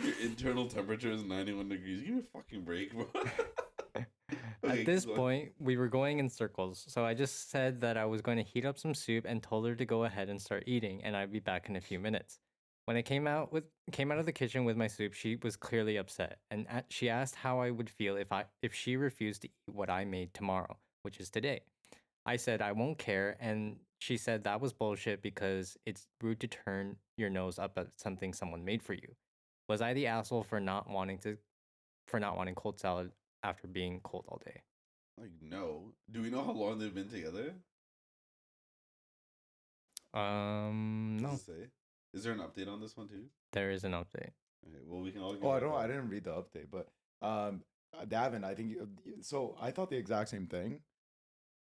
Your internal temperature is 91 degrees. Give me a fucking break, bro. Okay, At this go on. point, we were going in circles, so I just said that I was going to heat up some soup and told her to go ahead and start eating, and I'd be back in a few minutes. When I came out of the kitchen with my soup, she was clearly upset, and she asked how I would feel if she refused to eat what I made tomorrow, which is today. I said I won't care, and she said that was bullshit because it's rude to turn your nose up at something someone made for you. Was I the asshole for not wanting cold salad after being cold all day? Like, no. Do we know how long they've been together? No, Does it say? Is there an update on this one too? there is an update. Okay, well, we can all. Oh, I didn't read the update, but Davin, I think so. I thought the exact same thing.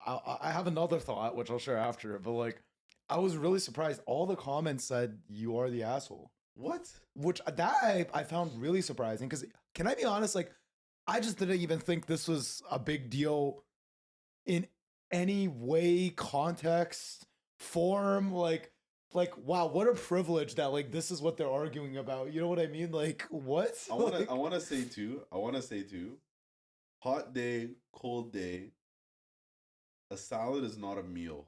I have another thought, which I'll share after. But like, I was really surprised. All the comments said you are the asshole, What? which I found really surprising. Because can I be honest? Like, I just didn't even think this was a big deal in any way, context, form. Like, wow, what a privilege that like this is what they're arguing about. You know what I mean? Like, what? Like, I want to say too. Hot day, cold day. A salad is not a meal.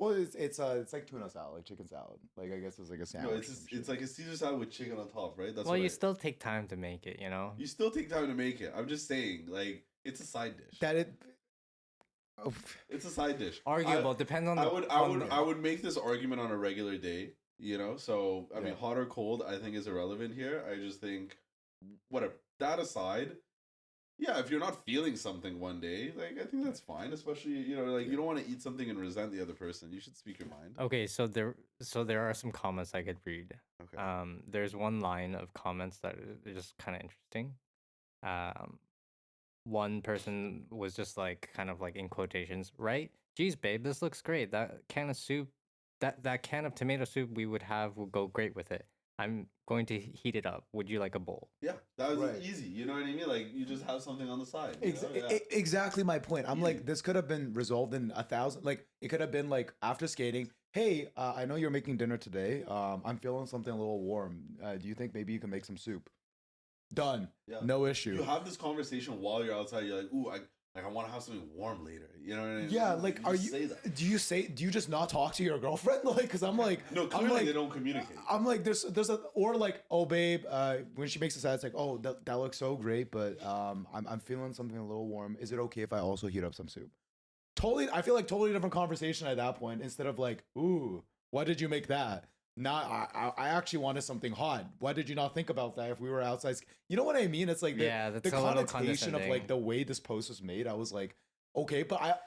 well, it's like tuna salad, like chicken salad. Like I guess it's like a No, sandwich. it's or some it's shit. like a Caesar salad with chicken on top, right? That's Well, what you still take time to make it, you know? you still take time to make it. I'm just saying, like, it's a side dish. that it. Oh, It's a side dish. Arguable, depends on the. I would make this argument on a regular day, you know. So I mean, Yeah. hot or cold, I think is irrelevant here. I just think, whatever. That aside, yeah, if you're not feeling something one day, like I think that's fine. Especially like you don't want to eat something and resent the other person. You should speak your mind. Okay, so there are some comments I could read. Okay. There's one line of comments that is just kind of interesting. One person was just like kind of like in quotations, right? Geez, babe, this looks great. That can of soup, that can of tomato soup we would have will go great with it. I'm going to heat it up. Would you like a bowl? Yeah, that was Right. easy. You know what I mean? Like you just have something on the side. You know? Yeah. Exactly my point. I'm Easy. like, this could have been resolved in 1,000. Like, it could have been like after skating. Hey, I know you're making dinner today. I'm feeling something a little warm. Do you think maybe you can make some soup? Done. Yeah. No issue. You have this conversation while you're outside. You're like, ooh, I want to have something warm later. You know what I mean? Yeah, like, are just you? say that? Do you just not talk to your girlfriend? Like, because I'm like, No, I'm clearly like, they don't communicate. I'm like, there's a, or like, oh babe, when she makes a salad, it's like, oh, that looks so great, but I'm feeling something a little warm. Is it okay if I also heat up some soup? Totally, I feel like totally different conversation at that point. Instead of like, ooh, why did you make that? Now I actually wanted something hot. Why did you not think about that if we were outside? You know what I mean? It's like Yeah, the that's a little connotation of like condescending. the way this post was made. I was like, okay, but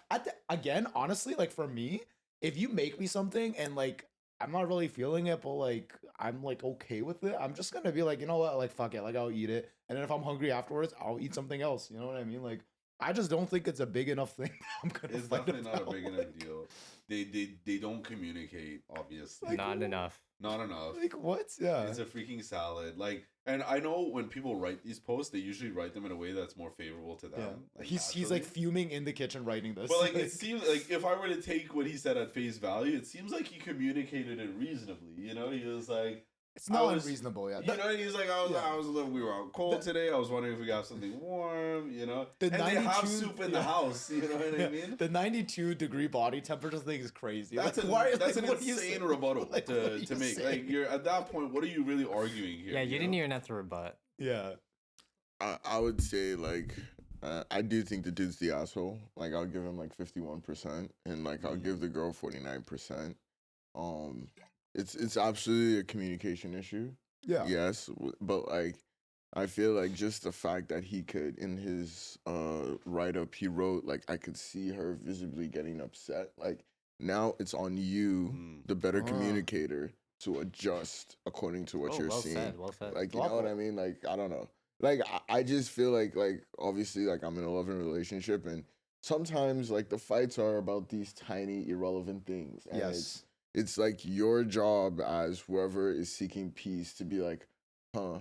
again, honestly, like for me, if you make me something and like I'm not really feeling it, but like I'm like okay with it. I'm just gonna be like, you know what, like fuck it, like I'll eat it, and then if I'm hungry afterwards, I'll eat something else. You know what I mean? Like I just don't think it's a big enough thing. I'm gonna It's fight definitely not a about, big enough like, deal. They don't communicate, obviously. Like, Not enough. Not enough. like what? Yeah. It's a freaking salad. Like, and I know when people write these posts, they usually write them in a way that's more favorable to them. Yeah, Like, he's like naturally. fuming in the kitchen writing this. But like, it seems like if I were to take what he said at face value, it seems like he communicated it reasonably. You know, he was like, it's not I was- unreasonable. Yeah, you know, he's like, Yeah. I was a little, we were out cold today. I was wondering if we got something warm. You know, The and they have 92 soup in the yeah. house. You know what I mean? The 92-degree body temperature thing is crazy. That's, Like, an, why- that's like, an what do you say? insane rebuttal Like, what are to you make. saying? Like, you're at that point, what are you really arguing here? Yeah, you didn't know? even have to rebut. Yeah. I would say like I do think the dude's the asshole. Like I'll give him like 51%, and like I'll give the girl 49%. It's absolutely a communication issue. Yeah. Yes, but like I feel like just the fact that he could in his write up he wrote like I could see her visibly getting upset. Like now it's on you, the better communicator, to adjust according to what you're well seeing. said, well said. Like you know what I mean? Like I don't know. Like I just feel like obviously like I'm in a loving relationship and sometimes like the fights are about these tiny irrelevant things. And Yes. it's like your job as whoever is seeking peace to be like, huh,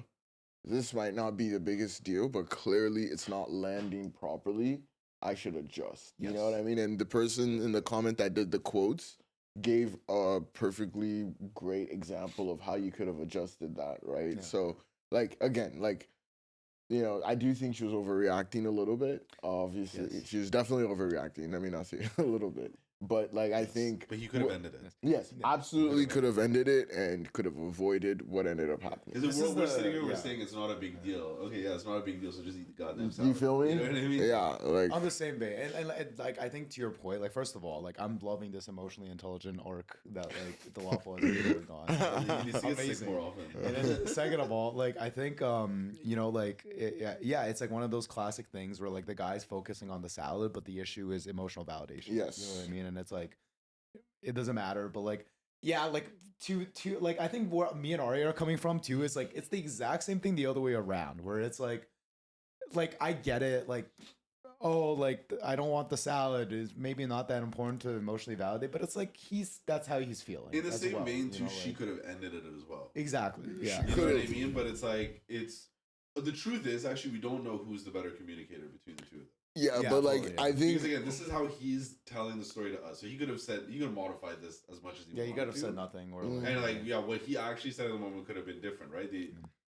this might not be the biggest deal, but clearly it's not landing properly. I should adjust. You know what I mean? And the person in the comment that did the quotes gave a perfectly great example of how you could have adjusted that, right? Yeah. So, like, again, like, you know, I do think she was overreacting a little bit. Obviously, Yes. she was definitely overreacting. Let me not say a little bit. But, like, I think. But he could have ended it. Yes, Yeah. absolutely could have ended it and could have avoided what ended up happening. Because This we're, is we're the- sitting here, we're yeah. saying it's not a big deal. Okay, yeah, it's not a big deal, so just eat the goddamn You salad. feel me? You know what I mean? Yeah, like On the same vein, and like I think to your point, like first of all, like I'm loving this emotionally intelligent arc that like the waffle has been going on. You need to see it sick Amazing. more often. And then second of all, like I think you know, like yeah, it's like one of those classic things where like the guy's focusing on the salad, but the issue is emotional validation. Yes. You know what I mean? And it's like it doesn't matter, but like yeah, like to like I think where me and Ari are coming from too is like it's the exact same thing the other way around, where it's like I get it, like oh, like I don't want the salad is maybe not that important to emotionally validate, but it's like that's how he's feeling. In the as same well, vein, you too, know, she like- could have ended it as well. Exactly. Yeah. You know what I could've. mean? But it's like, but the truth is, actually, we don't know who's the better communicator between the two of them. yeah, Yeah, but like totally, yeah. I think Because again, this is how he's telling the story to us. So he could have modified this as much as he Yeah, you wanted could have to. said nothing or Mm. like, And like, yeah, what he actually said at the moment could have been different, right?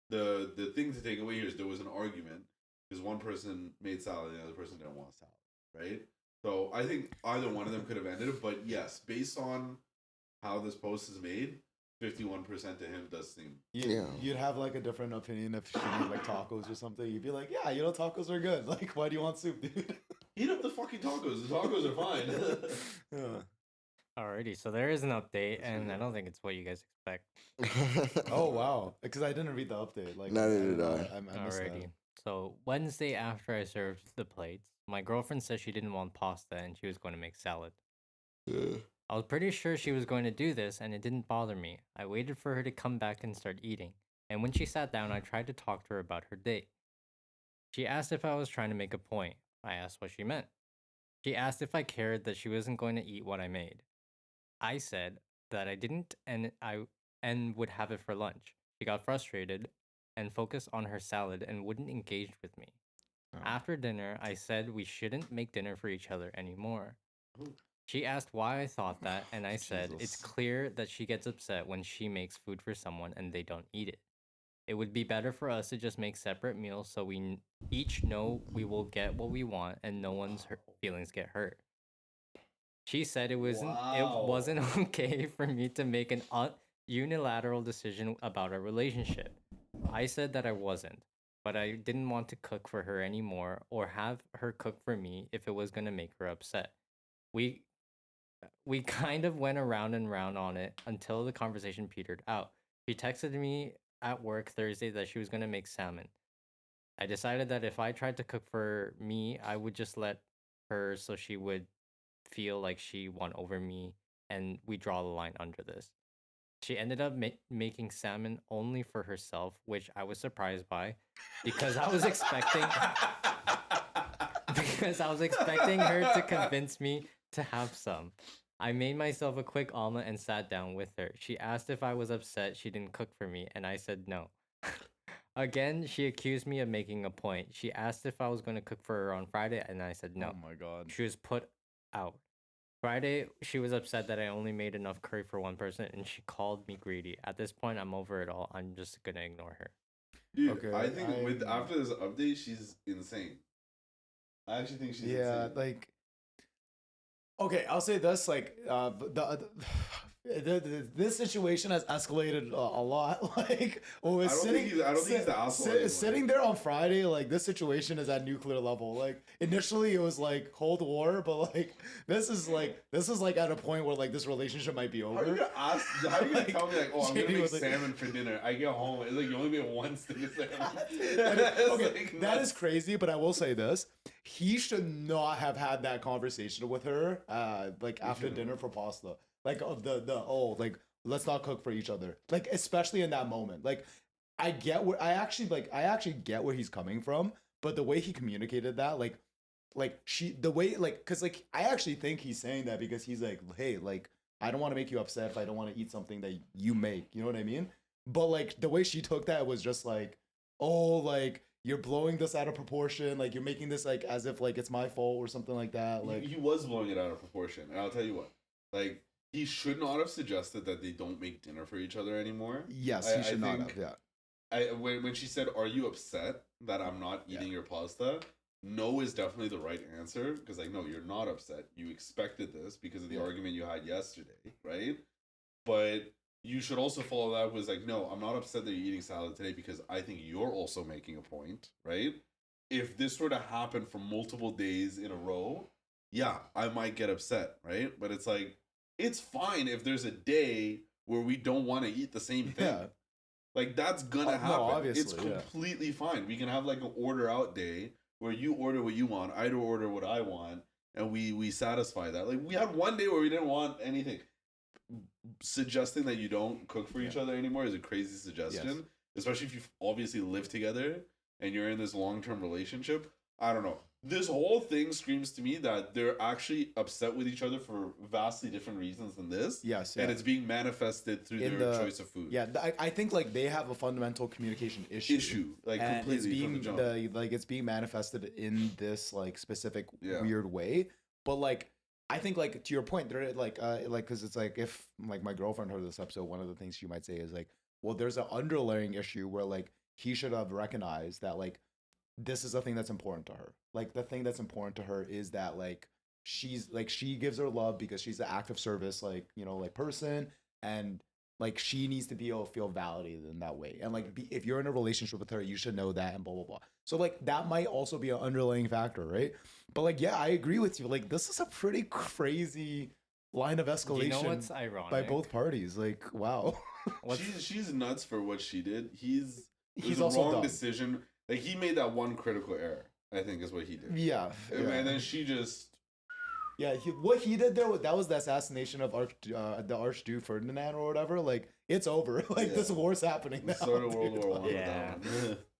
The thing to take away here is there was an argument because one person made salad and the other person didn't want salad, right? So I think either one of them could have ended it, but yes, based on how this post is made, 51% to him does seem. Yeah. You'd have like a different opinion if she made like tacos or something. You'd be like, yeah, you know, tacos are good. Like, why do you want soup, dude? Eat up the fucking tacos. The tacos are fine. Yeah. Alrighty, so there is an update, and I don't think it's what you guys expect. Oh wow, because I didn't read the update. Like, Neither I did know, I. missed that. Alrighty. So Wednesday after I served the plates, my girlfriend said she didn't want pasta and she was going to make salad. Yeah. I was pretty sure she was going to do this and it didn't bother me. I waited for her to come back and start eating. And when she sat down, I tried to talk to her about her day. She asked if I was trying to make a point. I asked what she meant. She asked if I cared that she wasn't going to eat what I made. I said that I didn't and would have it for lunch. She got frustrated and focused on her salad and wouldn't engage with me. Oh. After dinner, I said we shouldn't make dinner for each other anymore. Ooh. She asked why I thought that, and I said it's Jesus. clear that she gets upset when she makes food for someone and they don't eat it. It would be better for us to just make separate meals so we each know we will get what we want and no one's feelings get hurt. She said it wasn't okay for me to make an unilateral decision about our relationship. I said that I wasn't, but I didn't want to cook for her anymore or have her cook for me if it was going to make her upset. We kind of went around and round on it until the conversation petered out. She texted me at work Thursday that she was going to make salmon. I decided that if I tried to cook for me, I would just let her so she would feel like she won over me, and we draw the line under this. She ended up making salmon only for herself, which I was surprised by because I was expecting because I was expecting her to convince me to have some. I made myself a quick omelet and sat down with her. She asked if I was upset she didn't cook for me, and I said no. Again, she accused me of making a point. She asked if I was going to cook for her on Friday, and I said no. Oh my god. She was put out. Friday, she was upset that I only made enough curry for one person, and she called me greedy. At this point, I'm over it all. I'm just gonna ignore her. Dude, Okay, I think with after this update, she's insane. I actually think she's insane. like. Okay, I'll say this: like, this situation has escalated a lot. Like, when we're I don't think he's the asshole anymore. Sitting there on Friday, like, this situation is at nuclear level. Like, initially it was like Cold War, but like this is like at a point where like this relationship might be over. How are you gonna How are you gonna tell me like, oh, I'm gonna make was like- salmon for dinner? I get home, it's like you only make one stick of salmon. Okay, Like, that is crazy, but I will say this: he should not have had that conversation with her, like after dinner for pasta. Like of like let's not cook for each other. Like especially in that moment. Like I actually get where he's coming from, but the way he communicated that, like cause like I actually think he's saying that because he's like, hey, like I don't want to make you upset if I don't want to eat something that you make. You know what I mean? But like the way she took that was just like, oh, like you're blowing this out of proportion, like you're making this like as if like it's my fault or something like that. Like he was blowing it out of proportion, and I'll tell you what, like he should not have suggested that they don't make dinner for each other anymore. yes, he should not have. Yeah. When she said, "Are you upset that I'm not eating your pasta?" No is definitely the right answer because like no, you're not upset. You expected this because of the argument you had yesterday, right? But you should also follow that with like, no, I'm not upset that you're eating salad today because I think you're also making a point, right? If this were to happen for multiple days in a row, yeah, I might get upset, right? But it's like, it's fine if there's a day where we don't want to eat the same thing. Yeah. Like that's gonna happen. No, obviously, it's completely fine. We can have like an order out day where you order what you want, I order what I want, and we satisfy that. Like we had one day where we didn't want anything. Suggesting that you don't cook for each other anymore is a crazy suggestion, especially if you obviously live together and you're in this long-term relationship. I don't know. This whole thing screams to me that they're actually upset with each other for vastly different reasons than this. Yes, and it's being manifested through their choice of food. Yeah, I think like they have a fundamental communication issue, like and completely it's being from the jump. it's being manifested in this like specific weird way. But like I think like to your point, they're like because it's like if like my girlfriend heard this episode, one of the things she might say is like, well, there's an underlying issue where like he should have recognized that like this is a thing that's important to her. Like the thing that's important to her is that like she gives her love because she's an active service like like person, and like she needs to be able to feel validated in that way. And like if you're in a relationship with her, you should know that and blah blah blah. So like that might also be an underlying factor, right? But like yeah, I agree with you. Like this is a pretty crazy line of escalation. You know what's ironic? By both parties. Like wow. She's nuts for what she did. He's also wrong dumb. decision. Like he made that one critical error, I think is what he did. Yeah. And then she just what he did there, that was the assassination of the Archduke Ferdinand or whatever. Like it's over. Like this war's happening now. Started World War I. Yeah.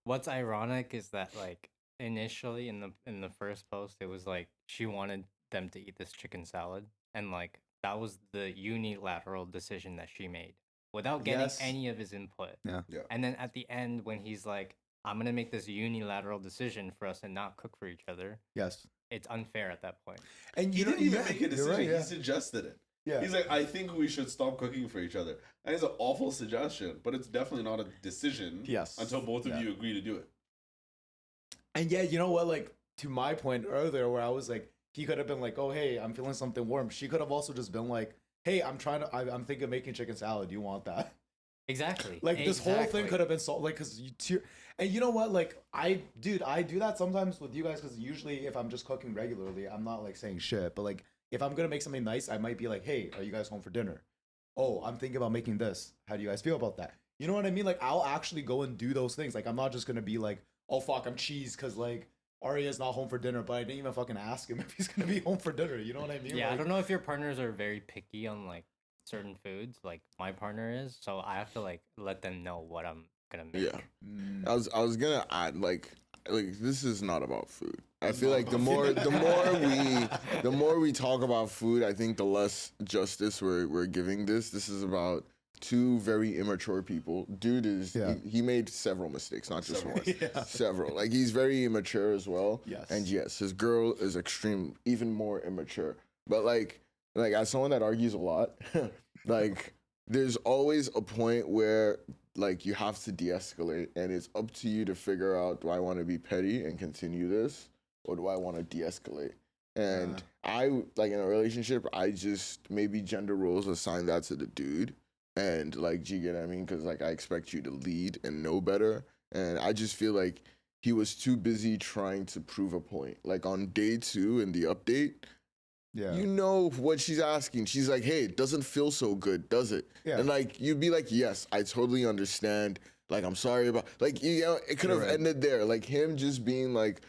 What's ironic is that like initially in the first post, it was like she wanted them to eat this chicken salad, and like that was the unilateral decision that she made without getting any of his input. Yeah. And then at the end, when he's like, I'm gonna make this unilateral decision for us and not cook for each other. Yes. It's unfair at that point. And he didn't even make a decision. Right, He suggested it. Yeah. He's like, I think we should stop cooking for each other. And it's an awful suggestion, but it's definitely not a decision. Yes. Until both of you agree to do it. And yeah, you know what? Like to my point earlier, where I was like, he could have been like, "Oh, hey, I'm feeling something warm." She could have also just been like, "Hey, I'm thinking of making chicken salad. Do you want that?" Exactly. Like this whole thing could have been so like because and you know what? Like I do that sometimes with you guys because usually if I'm just cooking regularly, I'm not like saying shit. But like if I'm gonna make something nice, I might be like, "Hey, are you guys home for dinner?" "Oh, I'm thinking about making this. How do you guys feel about that?" You know what I mean? Like I'll actually go and do those things. Like I'm not just gonna be like, "Oh fuck, I'm cheese," because like Arya's not home for dinner, but I didn't even fucking ask him if he's gonna be home for dinner. You know what I mean? Yeah, like, I don't know if your partners are very picky on like certain foods, like my partner is, so I have to like let them know what I'm gonna make. Yeah. I was gonna add like this is not about food. I feel like the more we talk about food, I think the less justice we're giving this. This is about two very immature people. Dude is he made several mistakes, not just one. Several. Like he's very immature as well. Yes. And yes, his girl is even more immature. But like as someone that argues a lot, like there's always a point where like you have to de-escalate, and it's up to you to figure out, do I want to be petty and continue this, or do I want to de-escalate? And I like in a relationship, I just maybe gender roles assign that to the dude, and like, do you get what I mean? Because like I expect you to lead and know better, and I just feel like he was too busy trying to prove a point. Like on day 2 in the update. Yeah. You know what she's asking. She's like, hey, it doesn't feel so good, does it? Yeah. And like, you'd be like, yes, I totally understand. Like, I'm sorry about, like, you know, it could have ended there. Like him just being like,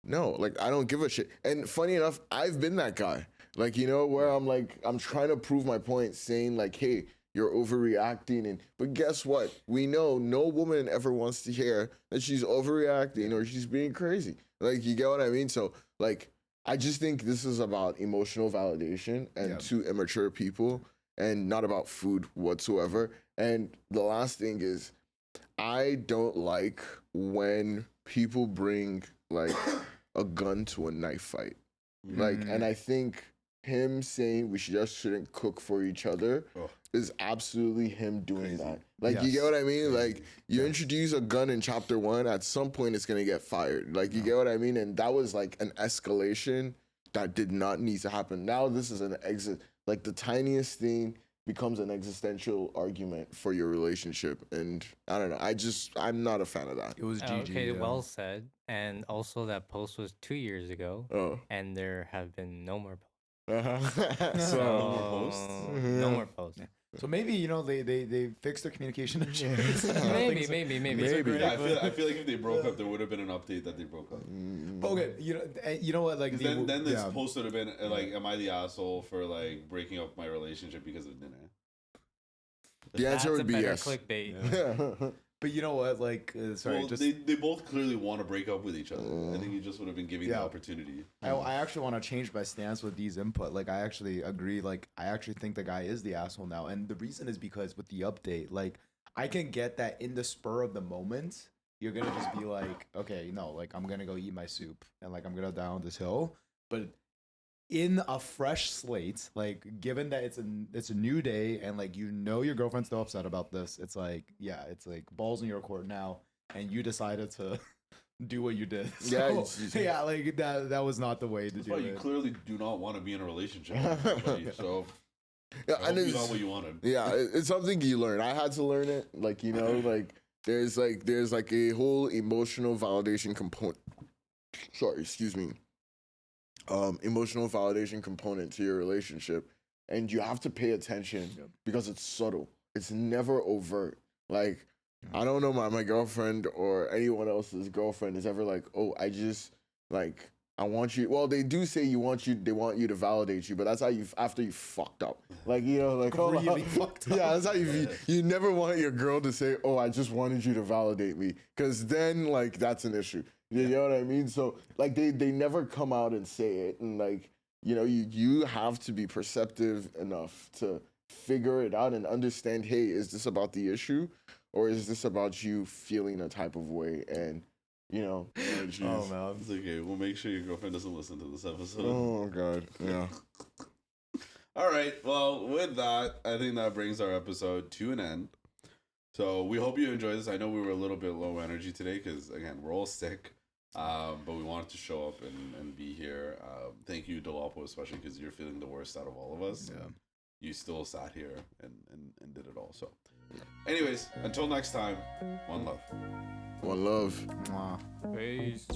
no, like, I don't give a shit. And funny enough, I've been that guy. Like, you know, where I'm like, I'm trying to prove my point, saying like, hey, you're overreacting. But guess what? We know no woman ever wants to hear that she's overreacting or she's being crazy. Like, you get what I mean? So like, I just think this is about emotional validation and two immature people, and not about food whatsoever. And the last thing is, I don't like when people bring like a gun to a knife fight. Like, and I think him saying we just shouldn't cook for each other is absolutely him doing that. Like, you get what I mean? Like, you introduce a gun in chapter 1, at some point it's gonna get fired. Like, you get what I mean? And that was like an escalation that did not need to happen. Now this is an exit. Like, the tiniest thing becomes an existential argument for your relationship. And I don't know. I'm not a fan of that. It was GG. Okay, well said. And also that post was 2 years ago, and there have been no more posts. No more posts. So maybe, you know, they fixed their communication issues. maybe. Yeah, I feel like if they broke up, there would have been an update that they broke up. Okay, you know what? Like then this post would have been like, "Am I the asshole for like breaking up my relationship because of dinner?" The answer would be yes. Clickbait. But you know what? Like, sorry, well, they both clearly want to break up with each other. I think you just would have been giving the opportunity. I actually want to change my stance with Dee's input. Like, I actually agree. Like, I actually think the guy is the asshole now, and the reason is because with the update, like, I can get that in the spur of the moment, you're gonna just be like, okay, no, like, I'm gonna go eat my soup, and like, I'm gonna down this hill, but in a fresh slate, like, given that it's a new day, and like, you know, your girlfriend's still upset about this, it's like, it's like balls in your court now, and you decided to do what you did. So, like that was not the way to do it. You clearly do not want to be in a relationship with somebody, so and it's not what you wanted. Yeah, it's something you learn. I had to learn it. Like, you know, like there's like a whole emotional validation component. Sorry, excuse me. Emotional validation component to your relationship, and you have to pay attention because it's subtle. It's never overt. Like, I don't know my girlfriend or anyone else's girlfriend is ever like, oh, I just like, I want you. Well, they do say they want you to validate you, but that's how after you fucked up. Like, you know, like, really fucked up. Yeah, that's how you never want your girl to say, oh, I just wanted you to validate me, because then like that's an issue. You know what I mean? So like they never come out and say it, and like, you know, you have to be perceptive enough to figure it out and understand, hey, is this about the issue, or is this about you feeling a type of way? And you know, oh man, it's okay. We'll make sure your girlfriend doesn't listen to this episode. Oh god, yeah. All right. Well, with that, I think that brings our episode to an end. So we hope you enjoyed this. I know we were a little bit low energy today because, again, we're all sick. But we wanted to show up and be here. Thank you, Dolapo, especially because you're feeling the worst out of all of us. Yeah. You still sat here and did it all. So, anyways, until next time, one love. One love. Mwah. Peace.